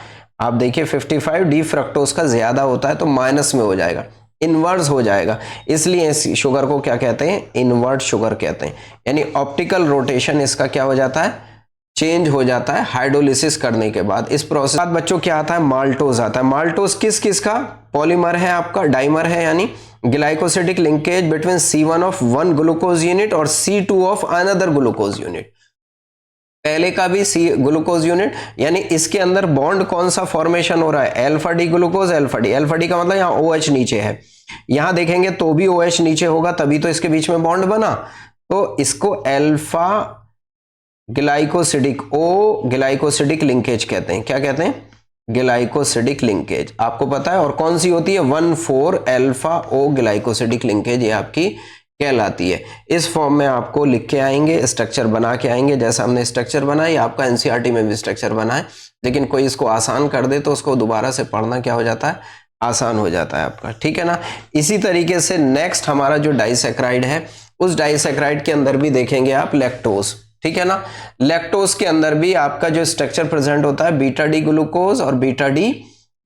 आप देखिए 55, डी फ्रक्टोज का ज्यादा होता है तो माइनस में हो जाएगा, इनवर्स हो जाएगा, इसलिए इस शुगर को क्या कहते हैं, इनवर्ट शुगर कहते हैं। यानी ऑप्टिकल रोटेशन इसका क्या हो जाता है, चेंज हो जाता है हाइड्रोलिसिस करने के बाद। इस प्रोसेस बाद बच्चों क्या आता है, माल्टोज आता है। माल्टोज किस किस का पॉलीमर है आपका, डाइमर है, यानी glycosidic linkage between C1 of one glucose unit और C2 of another glucose unit. पहले का भी सी ग्लूकोज यूनिट, यानी इसके अंदर बॉन्ड कौन सा फॉर्मेशन हो रहा है, alpha D glucose, alpha D का मतलब यहाँ OH नीचे है, यहां देखेंगे तो भी OH नीचे होगा, तभी तो इसके बीच में बॉन्ड बना, तो इसको alpha glycosidic, O glycosidic linkage कहते हैं। क्या कहते हैं, ग्लाइकोसिडिक लिंकेज, आपको पता है। और कौन सी होती है, 1,4 अल्फा O ग्लाइकोसिडिक लिंकेज, ये आपकी कहलाती है। इस फॉर्म में आपको लिख के आएंगे, स्ट्रक्चर बना के आएंगे, जैसा हमने स्ट्रक्चर बनाया, आपका एनसीईआरटी में भी स्ट्रक्चर बना है, लेकिन कोई इसको आसान कर दे तो उसको दोबारा से पढ़ना क्या हो जाता है, आसान हो जाता है आपका, ठीक है ना। इसी तरीके से नेक्स्ट हमारा जो डाइसेक्राइड है, उस डाइसेक्राइड के अंदर भी देखेंगे आप लैक्टोज, ठीक है ना। लैक्टोज के अंदर भी आपका जो स्ट्रक्चर प्रेजेंट होता है, बीटा डी ग्लूकोज और बीटा डी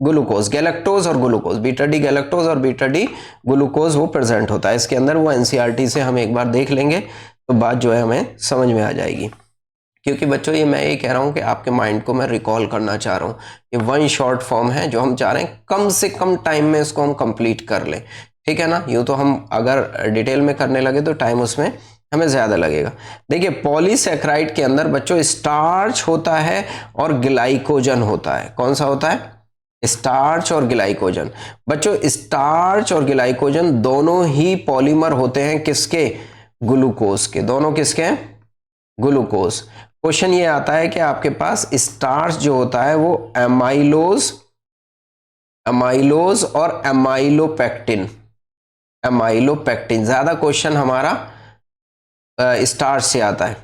ग्लूकोज, गैलेक्टोज और ग्लूकोज, बीटा डी गैलेक्टोज और बीटा डी ग्लूकोज वो प्रेजेंट होता है इसके अंदर। वो एनसीईआरटी से हम एक बार देख लेंगे तो बात जो है हमें समझ में आ जाएगी। क्योंकि बच्चों ये मैं ये कह रहा हूं कि आपके माइंड को मैं रिकॉल करना चाह रहा हूं, ये वन शॉर्ट फॉर्म है जो हम चाह रहे हैं कम से कम टाइम में इसको हम कंप्लीट कर लें, ठीक है ना। यूं तो हम अगर डिटेल में करने लगे तो टाइम उसमें हमें ज्यादा लगेगा। देखिए पॉलीसैकेराइड के अंदर बच्चों स्टार्च होता है और ग्लाइकोजन होता है। कौन सा होता है, स्टार्च और ग्लाइकोजन। बच्चों स्टार्च और ग्लाइकोजन दोनों ही पॉलीमर होते हैं किसके, ग्लूकोज के। दोनों किसके हैं, ग्लूकोज। क्वेश्चन ये आता है कि आपके पास स्टार्च जो होता है वो एमाइलोज और एमाइलोपेक्टिन, ज्यादा क्वेश्चन हमारा स्टार्च से आता है,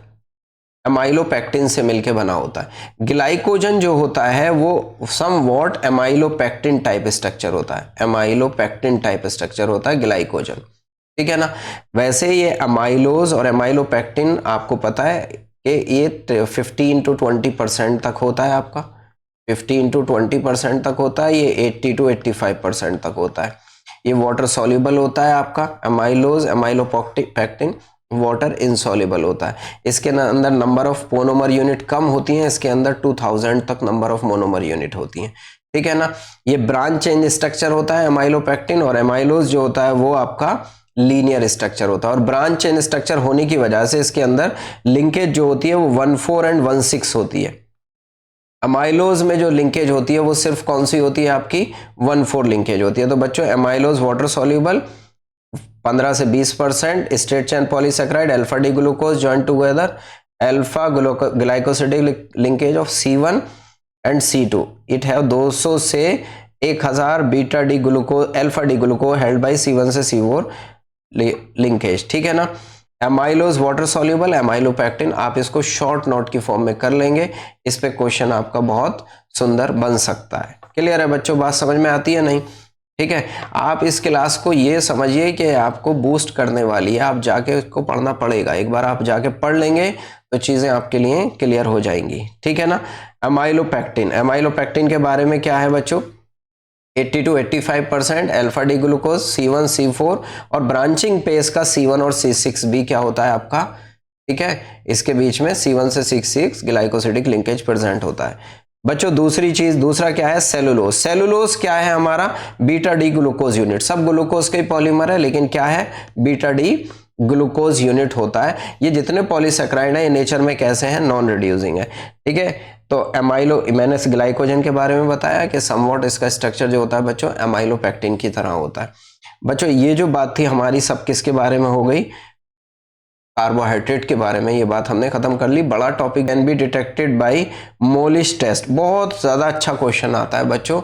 एमाइलोपेक्टिन से मिलके बना होता है। ग्लाइकोजन जो होता है वो समवॉट एमाइलोपेक्टिन टाइप स्ट्रक्चर होता है, एमाइलोपेक्टिन टाइप स्ट्रक्चर होता है ग्लाइकोजन, ठीक है ना। वैसे ये एमाइलोज और एमाइलोपेक्टिन आपको पता है कि ये 15 to 20% तक होता है आपका, 15 to 20% तक होता है, ये 80 to 85% तक होता है। ये वाटर सॉल्युबल होता है आपका, एमाइलोज एमाइलोपेक्टिन वाटर इनसॉल्युबल होता है। इसके अंदर नंबर ऑफ मोनोमर यूनिट कम होती हैं, इसके अंदर 2000 तक नंबर ऑफ मोनोमर यूनिट होती हैं, ठीक है ना। ये ब्रांच चेंज स्ट्रक्चर होता है एमाइलोपेक्टिन, और एमाइलोज जो होता है वो आपका लीनियर स्ट्रक्चर होता है। और ब्रांच चेन स्ट्रक्चर होने की वजह से इसके अंदर लिंकेज जो होती है वो 1,4 and 1,6 होती है। एमाइलोज में जो लिंकेज होती है वो सिर्फ कौन सी होती है आपकी, 1,4 लिंकेज होती है। तो बच्चों एमाइलोज वाटर सॉल्युबल 15 से 20%, straight chain polysaccharide alpha D glucose join together, alpha glycosidic linkage of C1 and C2, it have 200 से 1000 beta D glucose alpha D glucose held by C1 से C4 लिंकेज, ठीक है ना। एमाइलोज वाटर सॉल्युबल एमाइलोपेक्टिन, आप इसको शॉर्ट नोट की फॉर्म में कर लेंगे, इस पे क्वेश्चन आपका बहुत सुंदर बन सकता है। क्लियर है बच्चों, बात समझ में आती है नहीं, ठीक है। आप इस क्लास को ये समझिए कि आपको बूस्ट करने वाली है, आप जाके इसको पढ़ना पड़ेगा, एक बार आप जाके पढ़ लेंगे तो चीजें आपके लिए क्लियर हो जाएंगी, ठीक है ना। एमाइलोपेक्टिन के बारे में क्या है बच्चों, 80 to 85% alpha D glucose C1 C4, और ब्रांचिंग पेस का C1 और C6 भी क्या होता है आपका, ठीक है। इसके बीच में C1 से C6 ग्लाइकोसिडिक लिंकेज प्रेजेंट होता है। बच्चों दूसरी चीज, दूसरा क्या है, सेलुलोज। सेलुलोज क्या है हमारा, बीटा डी ग्लूकोज यूनिट। सब ग्लूकोज के पॉलीमर है लेकिन क्या है, बीटा डी ग्लूकोज यूनिट होता है। ये जितने पॉलीसैकेराइड है ये नेचर में कैसे हैं, नॉन रिड्यूसिंग है, ठीक है। तो एमाइलो, मैंने ग्लाइकोजन के बारे में बताया कि समवॉट इसका स्ट्रक्चर जो होता है बच्चों एमाइलोपेक्टिन की तरह होता है। बच्चों ये जो बात थी हमारी सब किसके बारे में हो गई, कार्बोहाइड्रेट के बारे में, ये बात हमने खत्म कर ली। बड़ा topic can be detected by Molisch test, बहुत ज़्यादा अच्छा क्वेश्चन आता है बच्चों,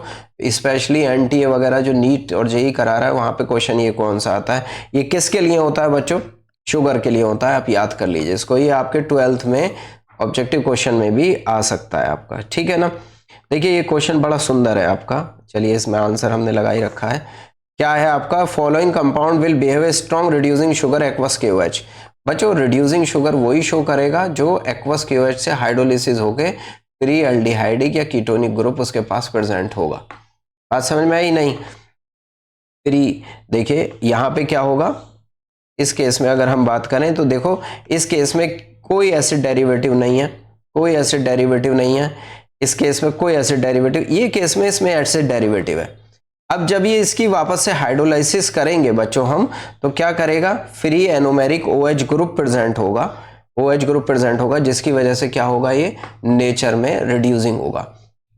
स्पेशली एनटीए वगैरह जो नीट और जेई करा रहा है वहाँ पे क्वेश्चन ये कौन सा आता है, ये किसके लिए होता है बच्चों, शुगर के लिए होता है, आप याद कर लीजिए इसको, ये आपके 12th में ऑब्जेक्टिव क्वेश्चन में भी आ सकता है आपका, ठीक है ना। देखिए ये क्वेश्चन बड़ा सुंदर है आपका, चलिए इसमें आंसर हमने लगा ही रखा है, क्या है आपका, following compound will behave a strong reducing sugar aqueous KOH। बच्चों रिड्यूसिंग शुगर वही शो करेगा जो एक्वस KOH से हाइड्रोलिसिस होके फ्री एल्डिहाइडिक या कीटोनिक ग्रुप उसके पास प्रेजेंट होगा। बात समझ में आई नहीं। फ्री, देखिए यहाँ पे क्या होगा, इस केस में अगर हम बात करें तो देखो इस केस में कोई एसिड डेरिवेटिव नहीं है, कोई एसिड डेरिवेटिव नहीं है, इस केस में कोई एसिड डेरिवेटिव, ये केस में इसमें एसिड डेरिवेटिव है। अब जब ये इसकी वापस से हाइड्रोलाइसिस करेंगे बच्चों हम, तो क्या करेगा, free anomeric OH group present होगा, OH ग्रुप प्रेजेंट होगा, जिसकी वजह से क्या होगा, ये नेचर में रिड्यूसिंग होगा।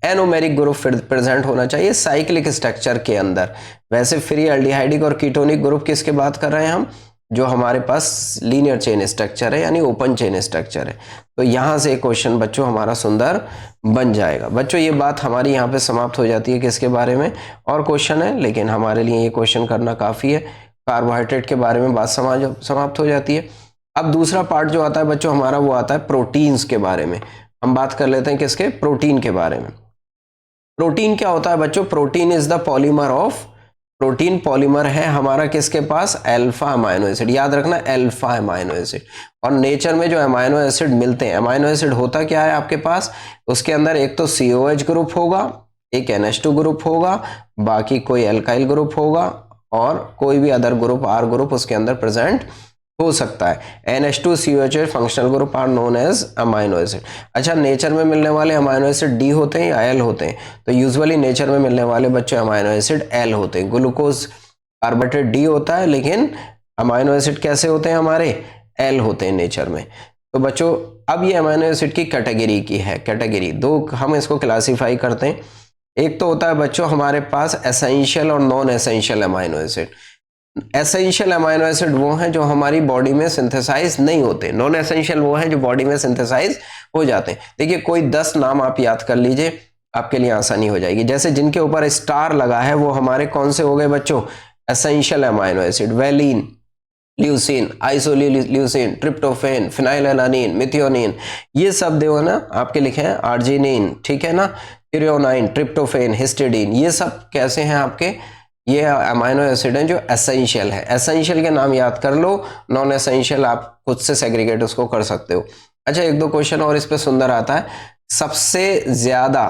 एनोमेरिक ग्रुप प्रेजेंट होना चाहिए साइक्लिक स्ट्रक्चर के अंदर। वैसे फ्री एल्डिहाइडिक और कीटोनिक ग्रुप किसके बात कर रहे हैं हम, जो हमारे पास लीनियर चेन स्ट्रक्चर है यानी ओपन चेन स्ट्रक्चर है। तो यहां से क्वेश्चन बच्चों हमारा सुंदर बन जाएगा। बच्चों ये बात हमारी यहाँ पे समाप्त हो जाती है, किसके बारे में, और क्वेश्चन है लेकिन हमारे लिए ये क्वेश्चन करना काफ़ी है। कार्बोहाइड्रेट के बारे में बात समाप्त हो जाती है। अब दूसरा पार्ट जो आता है बच्चों हमारा, वो आता है प्रोटीन्स के बारे में। हम बात कर लेते हैं किसके, प्रोटीन के बारे में। प्रोटीन क्या होता है बच्चों, protein is the polymer of, protein polymer है हमारा किसके पास, अल्फा अमाइनो एसिड, याद रखना अल्फा अमाइनो एसिड। और नेचर में जो अमाइनो एसिड मिलते हैं, अमाइनो एसिड होता क्या है आपके पास, उसके अंदर एक तो COH ग्रुप होगा, एक NH2 ग्रुप होगा, बाकी कोई अल्काइल ग्रुप होगा और कोई भी अदर ग्रुप R ग्रुप उसके अंदर प्रेजेंट हो सकता है। NH2 COH functional group are known as amino acid. अच्छा नेचर में मिलने वाले अमाइनो एसिड D होते हैं या L होते हैं, तो यूजुअली नेचर में मिलने वाले बच्चों अमाइनो एसिड L होते हैं। ग्लूकोज कार्बोहाइड्रेट D होता है, लेकिन अमाइनो एसिड कैसे होते हैं हमारे, L होते हैं नेचर में। तो बच्चों अब ये अमाइनो एसिड की कैटेगरी की है, कैटेगरी दो हम इसको क्लासीफाई करते हैं। एक तो होता है बच्चों हमारे पास एसेंशियल और non essential amino acid. Essential amino acid वो हैं जो हमारी बॉडी में सिंथेसाइज नहीं होते, नॉन एसेंशियल वो हैं जो बॉडी में सिंथेसाइज हो जाते हैं। देखिए कोई 10 नाम आप याद कर लीजिए, आपके लिए आसानी हो जाएगी। जैसे जिनके ऊपर स्टार लगा है वो हमारे कौन से हो गए बच्चों, essential amino acid, valine, leucine, isoleucine, tryptophan, phenylalanine, methionine, ये सब देखो ना आपके लिखे हैं, आर्जिनिन, ठीक है ना, थ्रियोनाइन, ट्रिप्टोफेन, हिस्टिडीन, ये सब कैसे हैं आपके, ये अमाइनो एसिड हैं जो एसेंशियल है। एसेंशियल के नाम याद कर लो, नॉन एसेंशियल आप खुद से सेग्रीगेट उसको कर सकते हो। अच्छा एक दो क्वेश्चन और इस पे सुंदर आता है, सबसे ज्यादा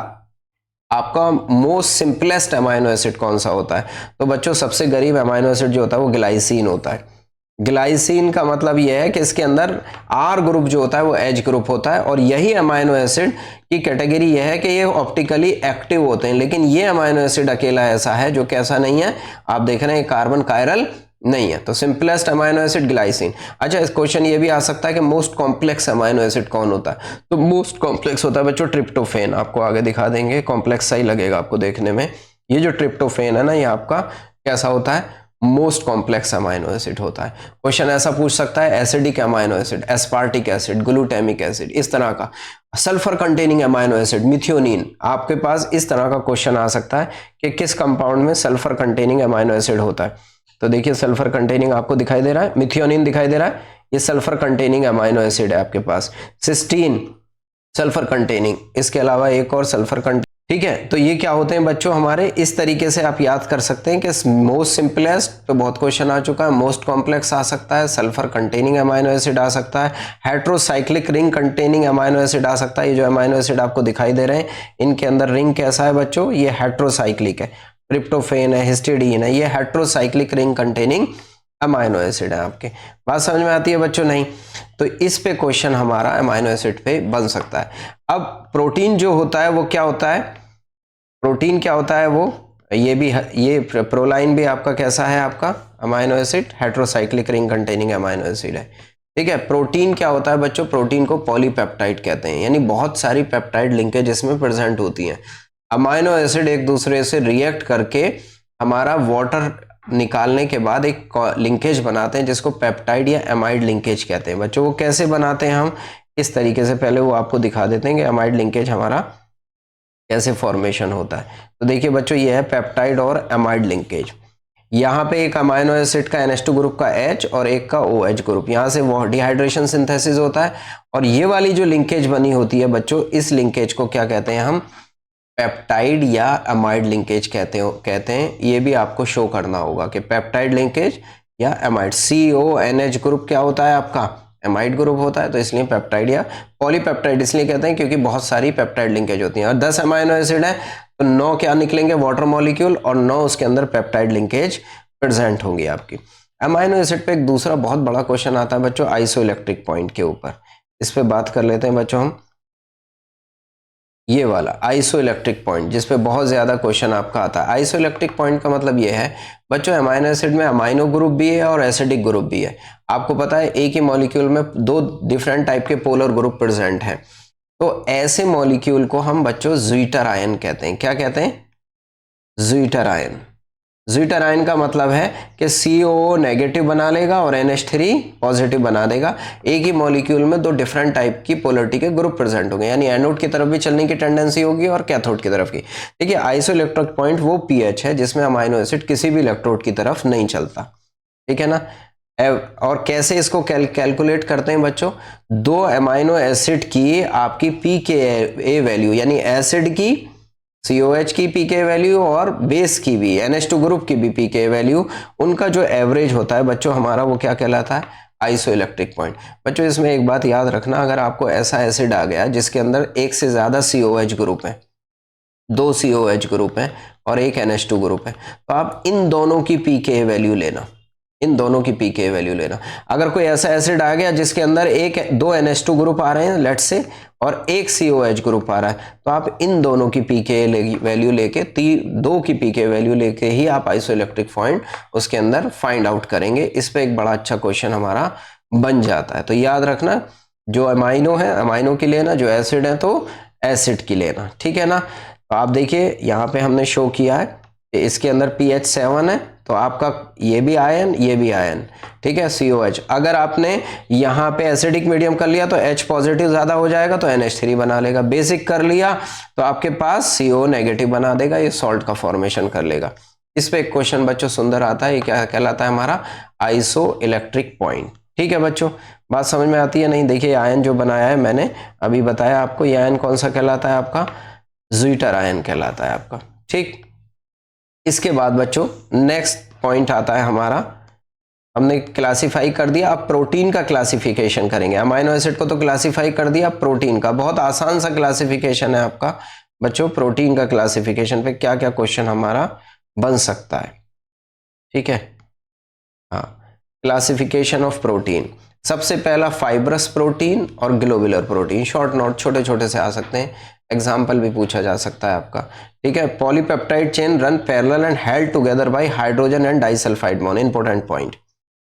आपका मोस्ट सिंपलेस्ट अमाइनो एसिड कौन सा होता है, तो बच्चों सबसे गरीब अमाइनो एसिड जो होता है वो ग्लाइसिन होता है। ग्लाइसिन का मतलब यह है कि इसके अंदर R ग्रुप जो होता है वो H ग्रुप होता है, और यही अमाइनो एसिड की कैटेगरी यह है कि ये ऑप्टिकली एक्टिव होते हैं, लेकिन ये अमाइनो एसिड अकेला ऐसा है जो कैसा नहीं है, आप देख रहे हैं कार्बन कायरल नहीं है। तो सिंपलेस्ट अमाइनो एसिड ग्लाइसिन। अच्छा इस क्वेश्चन ये भी आ सकता है कि मोस्ट कॉम्प्लेक्स अमाइनो एसिड कौन होता है, तो मोस्ट कॉम्प्लेक्स होता है बच्चों ट्रिप्टोफेन। आपको आगे दिखा देंगे, कॉम्प्लेक्स सही लगेगा आपको देखने में। ये जो ट्रिप्टोफेन है ना, ये आपका कैसा होता है, मोस्ट कॉम्प्लेक्स अमाइनो एसिड होता है। क्वेश्चन ऐसा पूछ सकता है acidic amino acid, aspartic acid, glutamic acid, इस तरह का। Sulphur containing amino acid, methionine, आपके पास इस तरह का क्वेश्चन आ सकता है कि किस कंपाउंड में सल्फर कंटेनिंग अमाइनो एसिड होता है। तो देखिए सल्फर कंटेनिंग आपको दिखाई दे रहा है, मिथियोनिन दिखाई दे रहा है, ये सल्फर कंटेनिंग अमाइनो एसिड है आपके पास। सिस्टीन सल्फर कंटेनिंग, इसके अलावा एक और सल्फर कंटेनिंग, ठीक है। तो ये क्या होते हैं बच्चों हमारे, इस तरीके से आप याद कर सकते हैं कि मोस्ट सिंपलेस्ट तो बहुत क्वेश्चन आ चुका है, मोस्ट कॉम्प्लेक्स आ सकता है, सल्फर कंटेनिंग अमाइनो एसिड आ सकता है, heterocyclic ring containing amino acid आ सकता है। ये जो अमाइनो एसिड आपको दिखाई दे रहे हैं इनके अंदर रिंग कैसा है बच्चों, ये हेट्रोसाइक्लिक है। ट्रिप्टोफेन है, हिस्टिडीन है, ये heterocyclic ring containing amino acid है। आपके बात समझ में आती है बच्चों, नहीं? तो इस पे क्वेश्चन हमारा अमाइनो एसिड पे बन सकता है। अब प्रोटीन जो होता है वो क्या होता है, प्रोटीन क्या होता है वो, ये भी, ये प्रोलाइन भी आपका कैसा है, आपका amino acid heterocyclic ring containing amino acid है, ठीक है। प्रोटीन क्या होता है बच्चों, प्रोटीन को पॉलीपेप्टाइड कहते हैं, यानी बहुत सारी पेप्टाइड लिंकेज इसमें प्रेजेंट होती हैं। अमाइनो एसिड एक दूसरे से रिएक्ट करके हमारा वाटर निकालने के बाद एक लिंकेज बनाते हैं जिसको पेप्टाइड या एमाइड लिंकेज कहते हैं। बच्चों वो कैसे बनाते हैं हम इस तरीके से पहले वो आपको दिखा देते हैं कि एमाइड लिंकेज हमारा कैसे फॉर्मेशन होता है। तो देखिए बच्चों ये है पेप्टाइड और एमाइड लिंकेज। यहाँ पे एक अमाइनो एसिड का NH2 ग्रुप का H और एक का OH ग्रुप, यहाँ से वो डिहाइड्रेशन सिंथेसिस होता है और ये वाली जो लिंकेज बनी होती है बच्चों, इस लिंकेज को क्या कहते हैं हम, पेप्टाइड या अमाइड लिंकेज कहते हैं। ये भी आपको शो करना होगा कि पेप्टाइड लिंकेज या अमाइड। CONH ग्रुप क्या होता है आपका, एमाइड ग्रुप होता है, तो इसलिए पेप्टाइड या पॉलीपेप्टाइड इसलिए कहते हैं क्योंकि बहुत सारी पेप्टाइड लिंकेज होती हैं। और 10 अमाइनो एसिड है तो 9 क्या निकलेंगे, वाटर मॉलिक्यूल, और 9 उसके अंदर पेप्टाइड लिंकेज प्रेजेंट होंगी आपकी। अमाइनो एसिड पे एक दूसरा बहुत बड़ा क्वेश्चन आता है बच्चों आइसोइलेक्ट्रिक पॉइंट के ऊपर, इस पे बात कर लेते हैं बच्चों हम। ये वाला आइसोइलेक्ट्रिक पॉइंट जिस पे बहुत ज्यादा क्वेश्चन आपका आता है। आइसोइलेक्ट्रिक पॉइंट का मतलब ये है बच्चों अमाइनो एसिड में अमाइनो ग्रुप भी है और एसिडिक ग्रुप भी है। आपको पता है एक ही मॉलिक्यूल में 2 डिफरेंट टाइप के पोलर ग्रुप प्रेजेंट हैं, तो ऐसे मॉलिक्यूल को हम बच्चों ज्विटर आयन कहते हैं। क्या कहते हैं, ज्विटर आयन। ज्विटर आयन का मतलब है कि COO नेगेटिव बना लेगा और NH3 पॉजिटिव बना देगा। एक ही मॉलिक्यूल में 2 डिफरेंट टाइप की पोलरिटी के ग्रुप प्रेजेंट होंगे, यानी एनोड की तरफ भी चलने की टेंडेंसी होगी और कैथोड की तरफ की। देखिए आइसोइलेक्ट्रिक पॉइंट वो pH है जिसमें अमाइनो एसिड किसी भी इलेक्ट्रोड की तरफ नहीं चलता, ठीक है ना। और कैसे इसको कैलकुलेट करते हैं बच्चों, 2 अमाइनो एसिड की आपकी pKa वैल्यू, यानी एसिड की COH की pK वैल्यू और बेस की भी NH2 ग्रुप की भी pK वैल्यू, उनका जो एवरेज होता है बच्चों हमारा, वो क्या कहलाता है, आइसोइलेक्ट्रिक पॉइंट। बच्चों इसमें एक बात याद रखना, अगर आपको ऐसा एसिड आ गया जिसके अंदर एक से ज्यादा COH ग्रुप है, 2 COH ग्रुप है और एक NH2 ग्रुप है, तो आप इन दोनों की pK वैल्यू लेना, इन दोनों की pK वैल्यू लेना। अगर कोई ऐसा एसिड आ गया जिसके अंदर 2 NH2 ग्रुप आ रहे हैं लेट्स से और एक COH ग्रुप आ रहा है, तो आप इन दोनों की pK वैल्यू लेके 2 की pK वैल्यू लेके ही आप आइसोइलेक्ट्रिक पॉइंट उसके अंदर फाइंड आउट करेंगे। इस पे एक बड़ा अच्छा क्वेश्चन हमारा बन जाता है। तो याद रखना, जो अमाइनो है अमाइनो की लेना, जो एसिड है तो एसिड की लेना, ठीक है ना। तो आप देखिए यहाँ पे हमने शो किया है कि इसके अंदर pH 7 है, तो आपका ये भी आयन ये भी आयन, ठीक है, COH। अगर आपने यहाँ पे एसिडिक मीडियम कर लिया तो H पॉजिटिव ज्यादा हो जाएगा तो NH3 बना लेगा, बेसिक कर लिया तो आपके पास CO नेगेटिव बना देगा, ये सॉल्ट का फॉर्मेशन कर लेगा। इस पे एक क्वेश्चन बच्चों सुंदर आता है, ये क्या कहलाता है हमारा, आइसो इलेक्ट्रिक पॉइंट, ठीक है बच्चों। बात समझ में आती है नहीं, देखिए आयन जो बनाया है मैंने अभी बताया आपको, ये आयन कौन सा कहलाता है आपका, ज्विटर आयन कहलाता है आपका, ठीक। इसके बाद बच्चों नेक्स्ट पॉइंट आता है हमारा, हमने क्लासिफाई कर दिया, अब प्रोटीन का क्लासिफिकेशन करेंगे। अमाइनो एसिड को तो क्लासिफाई कर दिया, प्रोटीन का बहुत आसान सा क्लासिफिकेशन है आपका बच्चों। प्रोटीन का क्लासिफिकेशन पे क्या क्या क्वेश्चन हमारा बन सकता है, ठीक है। हाँ, क्लासिफिकेशन ऑफ प्रोटीन, सबसे पहला फाइब्रस प्रोटीन और ग्लोबुलर प्रोटीन। शॉर्ट नोट छोटे छोटे से आ सकते हैं, एग्जाम्पल भी पूछा जा सकता है आपका, ठीक है। Polypeptide chain run parallel and held together by hydrogen and disulphide bond, important point,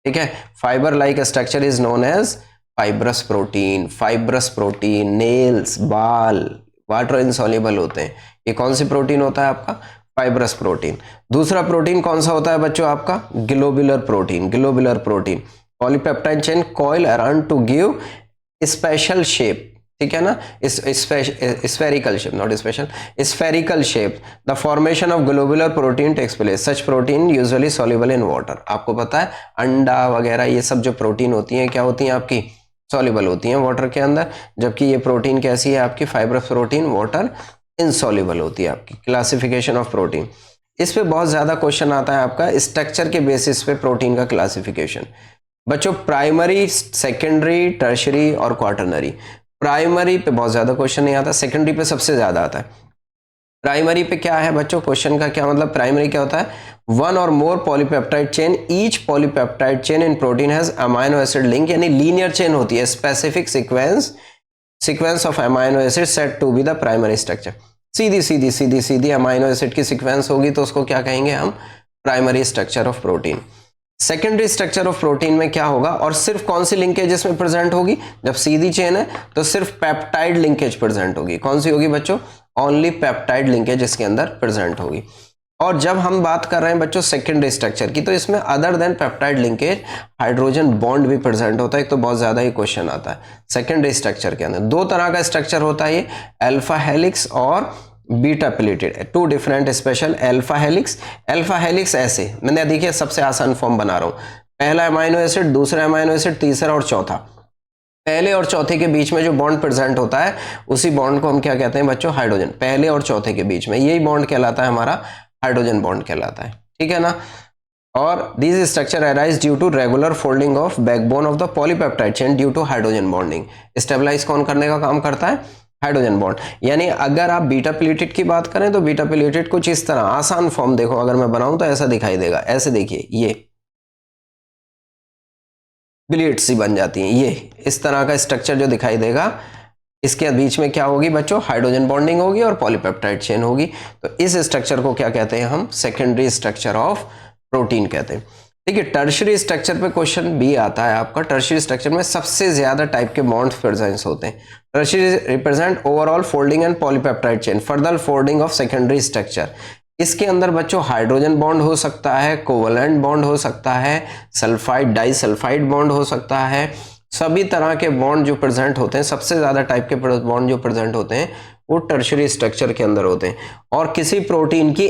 ठीक है। Fibre like structure is known as fibrous protein. Fibrous protein, nails, बाल वाटर इनसॉल्युबल होते हैं, ये कौन सी प्रोटीन होता है आपका, फाइब्रस प्रोटीन। दूसरा प्रोटीन कौन सा होता है बच्चों आपका, globular protein. Globular protein, polypeptide chain coil around to give special shape, ठीक है ना, spherical shape, not special, spherical shape. The formation of globular protein takes place, such protein usually soluble in water. आपको पता है अंडा वगैरह ये सब जो प्रोटीन होती हैं क्या होती हैं आपकी, सॉल्युबल होती हैं वाटर के अंदर, जबकि ये प्रोटीन कैसी है आपकी, फाइब्रस प्रोटीन वाटर इनसॉल्युबल होती है आपकी। क्लासिफिकेशन ऑफ प्रोटीन, इस पे बहुत ज्यादा क्वेश्चन आता है आपका, स्ट्रक्चर के बेसिस पे प्रोटीन का क्लासिफिकेशन बच्चों। प्राइमरी, सेकेंडरी, टर्शरी और क्वाटरनरी। प्राइमरी पे बहुत ज्यादा क्वेश्चन नहीं आता, सेकेंडरी पे सबसे ज्यादा आता है। प्राइमरी पे क्या है बच्चों, क्वेश्चन का क्या मतलब, प्राइमरी क्या होता है, 1 और more polypeptide chain, each polypeptide chain in protein has amino acid link, यानी लीनियर चेन होती है, specific sequence of amino acid set to be the primary structure. सीधी सीधी सीधी सीधी अमाइनो एसिड की सीक्वेंस होगी तो उसको क्या कहेंगे हम, primary structure of protein. Secondary structure of protein में क्या होगा, और सिर्फ कौन सी लिंकेज इसमें प्रेजेंट होगी, जब सीधी चेन है तो सिर्फ पेप्टाइड लिंकेज प्रेजेंट होगी। कौन सी होगी बच्चों, ओनली पेप्टाइड लिंकेज इसके अंदर प्रेजेंट होगी। और जब हम बात कर रहे हैं बच्चों सेकेंडरी स्ट्रक्चर की, तो इसमें other than peptide linkage hydrogen bond भी प्रेजेंट होता है। एक तो बहुत ज्यादा ही क्वेश्चन आता है सेकेंडरी स्ट्रक्चर के अंदर। दो तरह का स्ट्रक्चर होता है ये, अल्फा हेलिक्स और beta pleated, two different special alpha helix. Alpha helix ऐसे, मैंने देखिए सबसे आसान फॉर्म बना रहा हूं, पहला अमाइनो एसिड, दूसरा अमाइनो एसिड, तीसरा और चौथा। पहले और चौथे के बीच में जो बॉन्ड प्रेजेंट होता है उसी बॉन्ड को हम क्या कहते हैं बच्चों, हाइड्रोजन। पहले और चौथे के बीच में यही बॉन्ड कहलाता है हमारा हाइड्रोजन बॉन्ड कहलाता है, ठीक है ना। और this structure arise due to regular folding of backbone of the polypeptide chain due to hydrogen bonding. Stabilize कौन करने का काम करता है, हाइड्रोजन बॉन्ड। यानी अगर आप बीटा प्लेटेड की बात करें तो बीटा प्लेटेड कुछ इस तरह, आसान फॉर्म देखो अगर मैं बनाऊं तो ऐसा दिखाई देगा, ऐसे देखिए ये प्लेट सी बन जाती है, ये इस तरह का स्ट्रक्चर जो दिखाई देगा, इसके बीच में क्या होगी बच्चों, हाइड्रोजन बॉन्डिंग होगी और पॉलीपेप्टाइड चेन होगी। तो इस स्ट्रक्चर को क्या कहते हैं हम, सेकेंडरी स्ट्रक्चर ऑफ प्रोटीन कहते हैं। ठीक है, टर्शियरी स्ट्रक्चर पे क्वेश्चन भी आता है आपका। टर्शियरी स्ट्रक्चर में सबसे ज्यादा टाइप के बॉन्ड्स प्रेजेंट होते हैं। Tertiary represent overall folding and polypeptide chain, further folding of secondary structure. इसके अंदर बच्चों हाइड्रोजन बॉन्ड हो सकता है, कोवलेंट बॉन्ड हो सकता है, सल्फाइड डाइसल्फाइड बॉन्ड हो सकता है। सभी तरह के बॉन्ड जो प्रेजेंट होते हैं, सबसे ज्यादा टाइप के बॉन्ड जो प्रेजेंट होते हैं वो टर्शियरी स्ट्रक्चर के अंदर होते हैं। और किसी प्रोटीन की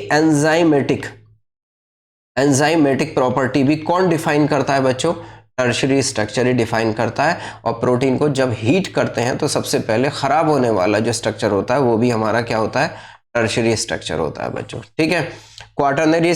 एंजाइमेटिक प्रॉपर्टी भी कौन डिफाइन करता है बच्चों, टर्शियरी स्ट्रक्चर ही डिफाइन करता है। और प्रोटीन को जब हीट करते हैं तो सबसे पहले खराब होने वाला जो स्ट्रक्चर होता है वो भी हमारा क्या होता है, टर्शियरी स्ट्रक्चर होता है बच्चों। ठीक है, quaternary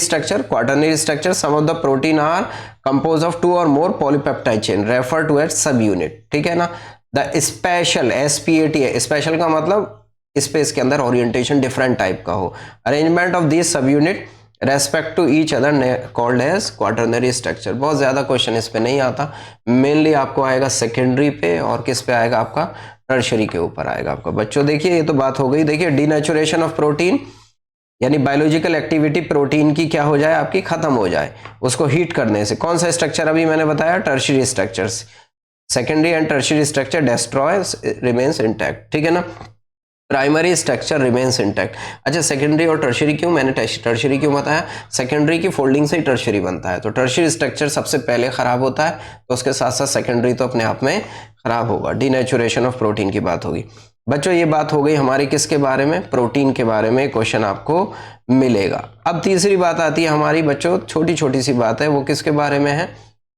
structure some of the protein are composed of two और more polypeptide chain refer to at subunit. ठीक है ना। द स्पेशल, SPAT, स्पेशल का मतलब स्पेस के अंदर ओरिएंटेशन डिफरेंट टाइप का हो, arrangement of this sub unit respect to each other called as quaternary structure. बहुत ज्यादा क्वेश्चन इस पे नहीं आता, मेनली आपको आएगा सेकेंडरी पे और किस पे आएगा आपका, टर्शियरी के ऊपर आएगा आपका। बच्चों देखिए ये तो बात हो गई। देखिए डीनेचुरेशन ऑफ प्रोटीन, यानी बायोलॉजिकल एक्टिविटी प्रोटीन की क्या हो जाए, आपकी खत्म हो जाए उसको हीट करने से। कौन सा स्ट्रक्चर अभी मैंने बताया, tertiary structures. Secondary and tertiary structure destroys remains intact. ठीक है ना, प्राइमरी स्ट्रक्चर रिमेन्स इंटैक्ट। अच्छा सेकेंडरी और टर्शियरी क्यों, मैंने टर्शियरी क्यों बताया, सेकेंडरी की फोल्डिंग से ही टर्शियरी बनता है। तो टर्शियरी स्ट्रक्चर सबसे पहले खराब होता है तो उसके साथ साथ सेकेंडरी तो अपने आप में खराब होगा। डीनेचुरेशन ऑफ प्रोटीन की बात होगी। बच्चों ये बात हो गई हमारी किसके बारे में, प्रोटीन के बारे में क्वेश्चन आपको मिलेगा। अब तीसरी बात आती है हमारी बच्चों, छोटी छोटी सी बात है, वो किसके बारे में है,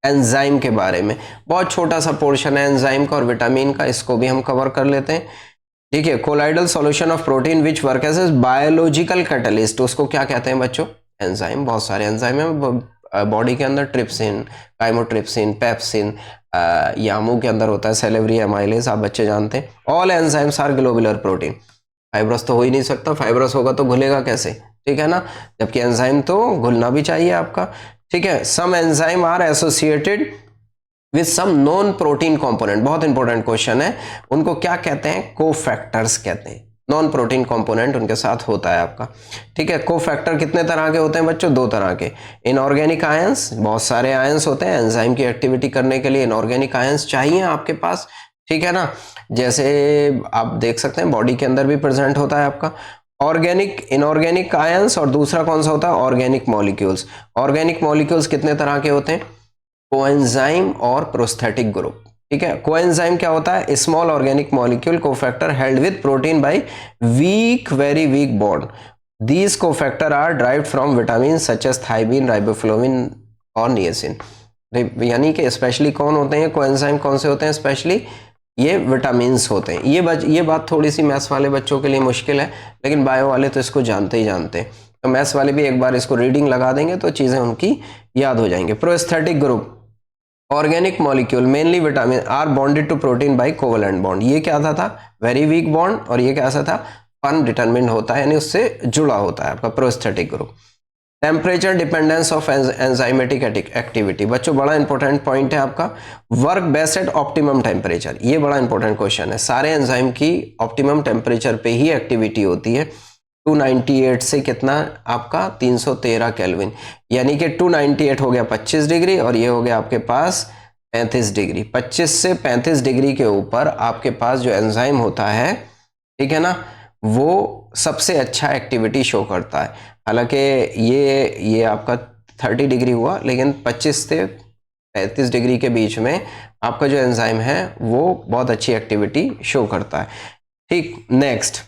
एंजाइम के बारे में। बहुत छोटा सा पोर्शन है एंजाइम का और विटामिन का, इसको भी हम कवर कर लेते हैं। ठीक है, colloidal solution of protein which work as biological catalyst, उसको क्या कहते हैं बच्चों, एंजाइम। बहुत सारे एंजाइम है बॉडी के अंदर, ट्रिप्सिन, काइमोट्रिप्सिन, पेप्सिन, यामू के अंदर होता है सेलेवरी एमाइलेज, आप बच्चे जानते हैं। All enzymes are globular protein. Fibrous तो हो ही नहीं सकता, फाइब्रस होगा तो घुलेगा कैसे, ठीक है ना, जबकि एंजाइम तो घुलना भी चाहिए आपका। ठीक है, some enzyme are associated with some non protein component, बहुत इंपॉर्टेंट क्वेश्चन है, उनको क्या कहते हैं, कोफैक्टर्स कहते हैं। नॉन प्रोटीन कंपोनेंट उनके साथ होता है आपका। ठीक है, कोफैक्टर कितने तरह के होते हैं बच्चों, दो तरह के। इनऑर्गेनिक आयंस, बहुत सारे आयंस होते हैं एंजाइम की एक्टिविटी करने के लिए, इनऑर्गेनिक आयंस चाहिए आपके पास। ठीक है ना, जैसे आप देख सकते हैं बॉडी के अंदर भी प्रेजेंट होता है आपका ऑर्गेनिक, इनऑर्गेनिक आयंस। और दूसरा कौन सा होता है, ऑर्गेनिक मॉलिक्यूल्स। ऑर्गेनिक मॉलिक्यूल्स कितने तरह के होते हैं, कोएंजाइम और प्रोस्थेटिक ग्रुप। ठीक है, कोएंजाइम क्या होता है, small organic molecule cofactor held with protein by weak, very weak bond. These cofactor are derived from vitamin such as thiamine, riboflavin और निएसिन। यानी कि स्पेशली कौन होते हैं कोएंजाइम, कौन से होते हैं स्पेशली, ये विटामिन्स होते हैं। ये बात थोड़ी सी मैथ्स वाले बच्चों के लिए मुश्किल है, लेकिन बायो वाले तो इसको जानते ही जानते हैं। तो मैथ्स वाले भी एक बार इसको रीडिंग लगा देंगे तो चीजें उनकी याद हो जाएंगे। Prosthetic group, organic molecule mainly vitamin are bonded to protein by covalent bond. ये क्या था वेरी वीक बॉन्ड, और ये कैसा था, अनडिटरमिन्ड होता है, यानी उससे जुड़ा होता है आपका prosthetic group. Temperature dependence of enzymatic activity, बच्चों बड़ा इंपॉर्टेंट पॉइंट है आपका। Work best at optimum temperature, ये बड़ा इंपॉर्टेंट क्वेश्चन है। सारे एंजाइम की ऑप्टिमम टेम्परेचर पे ही एक्टिविटी होती है। 298 से कितना आपका 313 केल्विन, यानी कि 298 हो गया 25 डिग्री और ये हो गया आपके पास 35 डिग्री। 25 से 35 डिग्री के ऊपर आपके पास जो एंजाइम होता है, ठीक है ना, वो सबसे अच्छा एक्टिविटी शो करता है। हालांकि ये आपका 30 डिग्री हुआ, लेकिन 25 से 35 डिग्री के बीच में आपका जो एंजाइम है वो बहुत अच्छी एक्टिविटी शो करता है। ठीक, नेक्स्ट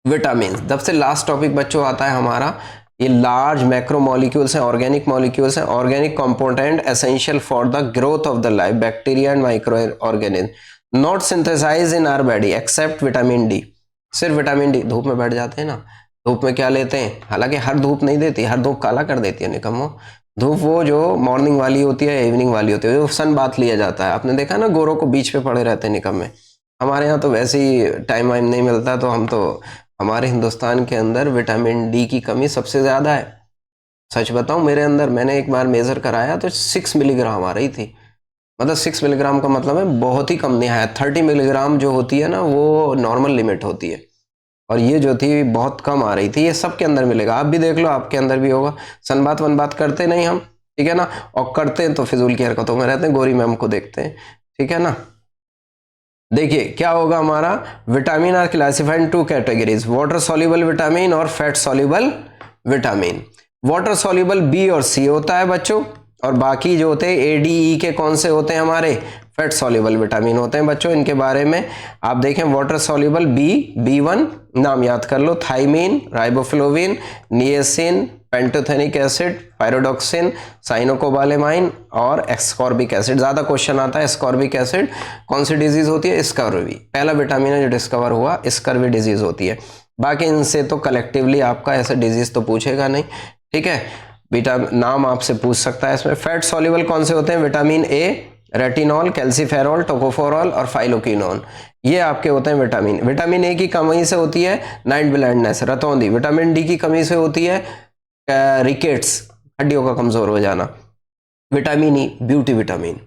विटामिन। सबसे लास्ट टॉपिक बच्चों आता है हमारा, ये लार्ज मैक्रो मॉलिक्यूल्स हैं, ऑर्गेनिक मॉलिक्यूल्स हैं, organic component essential for the growth of the life, bacteria and micro organism not synthesize in our body except vitamin D. सिर्फ विटामिन डी, धूप में बैठ जाते हैं ना, धूप में क्या लेते हैं, हालांकि हर धूप नहीं देती, हर धूप काला कर देती है निकम्मो। धूप वो जो मॉर्निंग वाली होती है, इवनिंग वाली होती है, जो सन बाथ लिया जाता है। आपने देखा ना, गोरों को बीच पे पड़े रहते हैं निकम्मे। हमारे यहाँ तो वैसे ही टाइम वाइम नहीं मिलता, तो हम तो, हमारे हिंदुस्तान के अंदर विटामिन डी की कमी सबसे ज़्यादा है। सच बताऊं, मेरे अंदर मैंने एक बार मेज़र कराया तो 6 मिलीग्राम आ रही थी। मतलब 6 मिलीग्राम का मतलब है बहुत ही कम, निहायत 30 मिलीग्राम जो होती है ना, वो नॉर्मल लिमिट होती है, और ये जो थी बहुत कम आ रही थी। ये सबके अंदर मिलेगा, आप भी देख लो, आपके अंदर भी होगा। सनबात वनबात करते नहीं हम, ठीक है ना, और करते हैं तो फिजूल की हरकतों में रहते हैं, गोरी मैम को देखते हैं, ठीक है ना। देखिए क्या होगा हमारा, vitamin are classified in 2 categories, water soluble vitamin और fat soluble vitamin. Water soluble B और सी होता है बच्चों, और बाकी जो होते हैं ए डी ई के कौन से होते हैं हमारे, फैट सॉल्युबल विटामिन होते हैं बच्चों। इनके बारे में आप देखें, वाटर सॉल्युबल B1 नाम याद कर लो, thiamine, riboflavin, niacin, pantothenic acid, pyridoxine, cyanocobalamin और एस्कॉर्बिक एसिड। ज़्यादा क्वेश्चन आता है एस्कॉर्बिक एसिड कौन सी डिजीज होती है, स्कर्वी। पहला विटामिन है जो डिस्कवर हुआ, स्कर्वी डिजीज होती है। बाकी इनसे तो कलेक्टिवली आपका ऐसा डिजीज तो पूछेगा नहीं, ठीक है। नाम आपसे पूछ सकता है इसमें। फैट सॉल्युबल कौन से होते हैं, विटामिन ए, रेटिनॉल, कैल्सीफेरॉल, टोकोफोरॉल और फाइलोक्विनोन, ये आपके होते हैं विटामिन। विटामिन ए की कमी से होती है नाइट ब्लाइंडनेस, रतौंधी। विटामिन डी की कमी से होती है रिकेट्स, हड्डियों का कमजोर हो जाना। Vitamin E, beauty vitamin,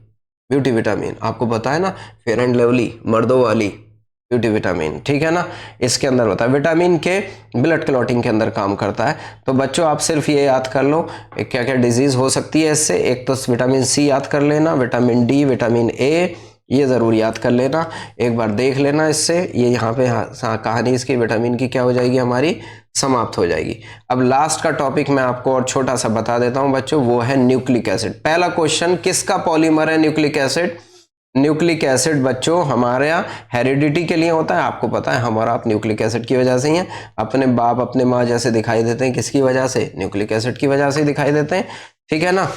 beauty vitamin आपको पता है ना, फेयर एंड लवली, मर्दों वाली ब्यूटी विटामिन, ठीक है ना, इसके अंदर होता है। विटामिन के ब्लड क्लॉटिंग के अंदर काम करता है। तो बच्चों आप सिर्फ ये याद कर लो क्या क्या डिजीज हो सकती है इससे। एक तो विटामिन सी याद कर लेना, विटामिन डी, विटामिन ए, ये ज़रूर याद कर लेना, एक बार देख लेना इससे। ये यहाँ पे कहानी इसकी विटामिन की क्या हो जाएगी हमारी, समाप्त हो जाएगी। अब लास्ट का टॉपिक मैं आपको और छोटा सा बता देता हूँ बच्चों, वो है न्यूक्लिक एसिड। पहला क्वेश्चन, किसका पॉलीमर है न्यूक्लिक एसिड। न्यूक्लिक एसिड बच्चों हमारे यहाँ हेरिडिटी के लिए होता है, आपको पता है हमारा आप न्यूक्लिक एसिड की वजह से ही है। अपने बाप अपने माँ जैसे दिखाई देते हैं, किसकी वजह से, न्यूक्लिक एसिड की वजह से दिखाई देते हैं, ठीक है ना।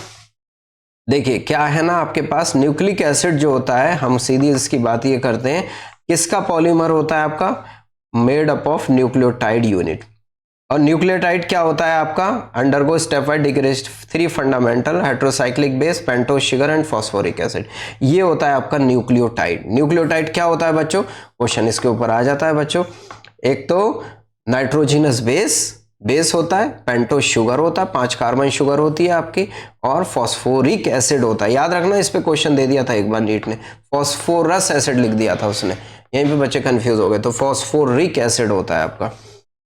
देखिए क्या है ना, आपके पास न्यूक्लिक एसिड जो होता है, हम सीधी इसकी बात ये करते हैं, किसका पॉलीमर होता है आपका, made up of nucleotide unit. और न्यूक्लियोटाइड क्या होता है आपका, undergo stepwise degradation 3 fundamental heterocyclic base, pentose sugar and phosphoric acid, ये होता है आपका न्यूक्लियोटाइड। न्यूक्लियोटाइड क्या होता है बच्चों, क्वेश्चन इसके ऊपर आ जाता है बच्चों। एक तो नाइट्रोजिनस बेस होता है, पेंटोज शुगर होता है, 5 कार्बन शुगर होती है आपकी, और फॉस्फोरिक एसिड होता है। याद रखना, इस पे क्वेश्चन दे दिया था एक बार नीट ने, फॉस्फोरस एसिड लिख दिया था उसने, यहीं पे बच्चे कंफ्यूज हो गए, तो फॉस्फोरिक एसिड होता है आपका,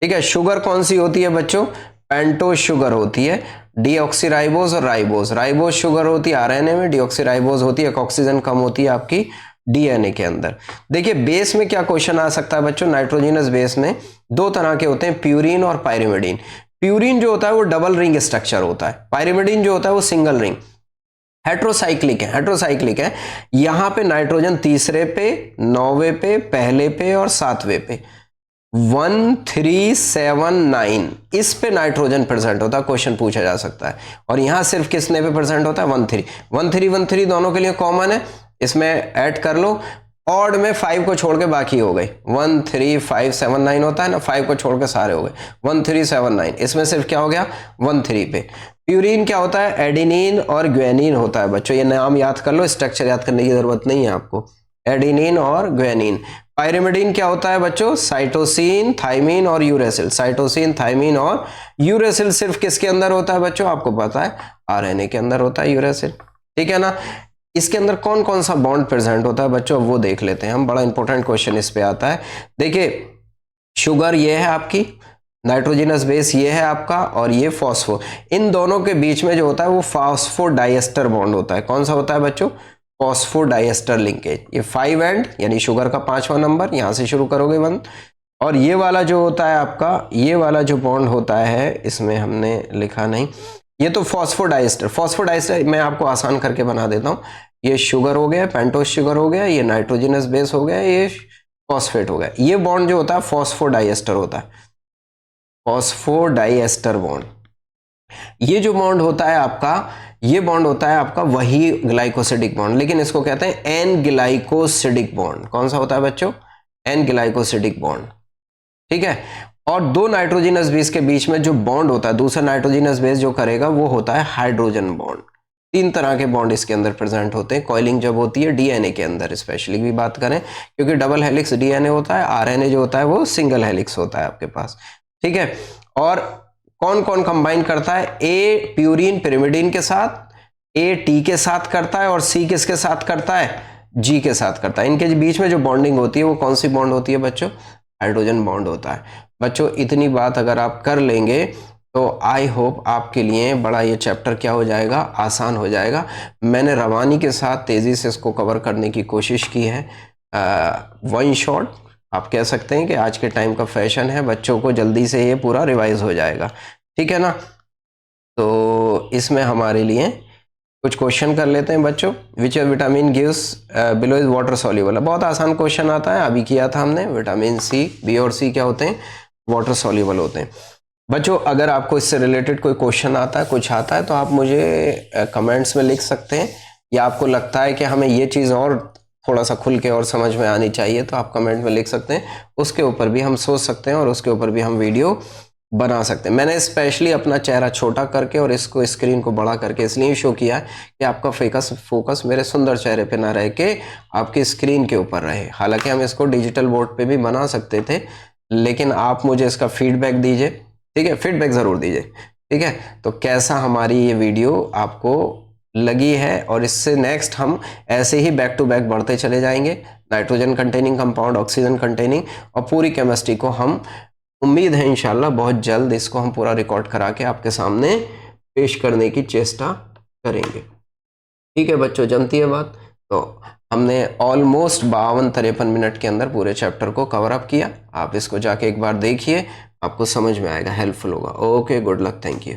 ठीक है। शुगर कौन सी होती है बच्चों, पेंटोज शुगर होती है, डीऑक्सीराइबोज और राइबोज। राइबोज शुगर होती है आरएनए में, डीऑक्सीराइबोज होती है, ऑक्सीजन कम होती है आपकी डीएनए के अंदर। देखिए बेस में क्या क्वेश्चन आ सकता है बच्चों, नाइट्रोजिनस बेस में 2 तरह के होते हैं, प्यूरिन और पायरिमिडीन। प्यूरिन जो होता है वो डबल रिंग स्ट्रक्चर होता है, पायरिमिडीन जो होता है वो सिंगल रिंग, हेट्रोसाइक्लिक है। यहां पे नाइट्रोजन तीसरे पे, 9वें पे, पहले पे और 7वें पे, 1 3 7 9 इस पे नाइट्रोजन प्रेजेंट होता है, क्वेश्चन पूछा जा सकता है। और यहां सिर्फ किसने पे प्रेजेंट होता है, 1 3 दोनों के लिए कॉमन है, इसमें ऐड कर लो। ऑड में 5 को छोड़ के बाकी हो गए, 1 3 5 7 9 होता है ना, 5 को छोड़ के सारे हो गए, 1 3 7 9, इसमें सिर्फ क्या हो गया 1 3 पे। प्यूरिन क्या होता है, एडिनिन और ग्वेनिन होता है बच्चों, ये नाम याद कर लो, स्ट्रक्चर याद करने की जरूरत नहीं है आपको, एडिनिन और ग्वेनिन। पायरिमिडीन क्या होता है बच्चों, साइटोसिन, थाइमिन और यूरेसिल। साइटोसिन, थाइमिन और यूरेसिल सिर्फ किसके अंदर होता है बच्चों, आपको पता है आरएनए के अंदर होता है यूरेसिल, ठीक है ना। इसके अंदर कौन कौन सा बॉन्ड प्रेजेंट होता है बच्चों, वो देख लेते हैं हम, बड़ा इंपॉर्टेंट क्वेश्चन इस पे आता है। देखिए शुगर ये है आपकी, नाइट्रोजिनस बेस ये है आपका, और ये फॉस्फो, इन दोनों के बीच में जो होता है वो फॉस्फोडाइएस्टर बॉन्ड होता है। कौन सा होता है बच्चों, फॉस्फोडाइएस्टर लिंकेज। ये 5 एंड यानी शुगर का 5वां नंबर, यहां से शुरू करोगे 1, और ये वाला जो होता है आपका, ये वाला जो बॉन्ड होता है, इसमें हमने लिखा नहीं, ये तो फॉस्फोडाइस्टर। फॉस्फोडाइस्टर मैं आपको आसान करके बना देता हूँ। ये शुगर हो गया, पेंटोस शुगर हो गया, ये नाइट्रोजनस बेस हो गया, ये फॉस्फेट हो गया। ये बॉन्ड जो होता है फॉस्फोडाइस्टर होता है, फॉस्फोडाइस्टर बॉन्ड। ये जो बॉन्ड होता है आपका, ये बॉन्ड होता है आपका वही ग्लाइकोसिडिक बॉन्ड, लेकिन इसको कहते हैं एन ग्लाइकोसिडिक बॉन्ड। कौन सा होता है बच्चों? एन ग्लाइकोसिडिक बॉन्ड, ठीक है। और दो नाइट्रोजनस बेस के बीच में जो बॉन्ड होता है, दूसरा नाइट्रोजनस बेस जो करेगा वो होता है हाइड्रोजन बॉन्ड। तीन तरह के बॉन्ड इसके अंदर प्रेजेंट होते हैं। कॉइलिंग जब होती है डीएनए के अंदर स्पेशली भी बात करें, क्योंकि डबल हेलिक्स डीएनए होता है, आरएनए जो होता है वो सिंगल हेलिक्स होता है आपके पास, ठीक है। और कौन कौन कंबाइन करता है? ए प्यूरिन पिरिमिडिन के साथ, ए टी के साथ करता है, और सी किसके साथ करता है? जी के साथ करता है। इनके बीच में जो बॉन्डिंग होती है वो कौन सी बॉन्ड होती है बच्चों? हाइड्रोजन बॉन्ड होता है। बच्चों इतनी बात अगर आप कर लेंगे तो आई होप आपके लिए बड़ा ये चैप्टर क्या हो जाएगा, आसान हो जाएगा। मैंने रवानी के साथ तेज़ी से इसको कवर करने की कोशिश की है। वन शॉट आप कह सकते हैं कि आज के टाइम का फैशन है, बच्चों को जल्दी से ये पूरा रिवाइज हो जाएगा, ठीक है ना। तो इसमें हमारे लिए कुछ क्वेश्चन कर लेते हैं बच्चों। Which vitamin gives below is water soluble. बहुत आसान क्वेश्चन आता है, अभी किया था हमने। विटामिन सी, बी और सी क्या होते हैं? वाटर सॉल्युबल होते हैं। बच्चों अगर आपको इससे रिलेटेड कोई क्वेश्चन आता है, कुछ आता है, तो आप मुझे कमेंट्स में लिख सकते हैं, या आपको लगता है कि हमें ये चीज़ और थोड़ा सा खुल के और समझ में आनी चाहिए, तो आप कमेंट में लिख सकते हैं। उसके ऊपर भी हम सोच सकते हैं और उसके ऊपर भी हम वीडियो बना सकते हैं। मैंने स्पेशली अपना चेहरा छोटा करके और इसको स्क्रीन को बड़ा करके इसलिए शो किया है कि आपका फोकस मेरे सुंदर चेहरे पे ना रह के आपकी स्क्रीन के ऊपर रहे। हालांकि हम इसको डिजिटल बोर्ड पे भी बना सकते थे, लेकिन आप मुझे इसका फीडबैक दीजिए, ठीक है। फीडबैक ज़रूर दीजिए, ठीक है। तो कैसा हमारी ये वीडियो आपको लगी है, और इससे नेक्स्ट हम ऐसे ही बैक टू बैक बढ़ते चले जाएंगे। Nitrogen containing compound, oxygen containing, और पूरी केमिस्ट्री को हम, उम्मीद है इंशाल्लाह बहुत जल्द इसको हम पूरा रिकॉर्ड करा के आपके सामने पेश करने की चेष्टा करेंगे, ठीक है बच्चों। जमती है बात। तो हमने ऑलमोस्ट 52-53 मिनट के अंदर पूरे चैप्टर को कवर अप किया। आप इसको जाके एक बार देखिए, आपको समझ में आएगा, हेल्पफुल होगा। Okay, good luck, thank you.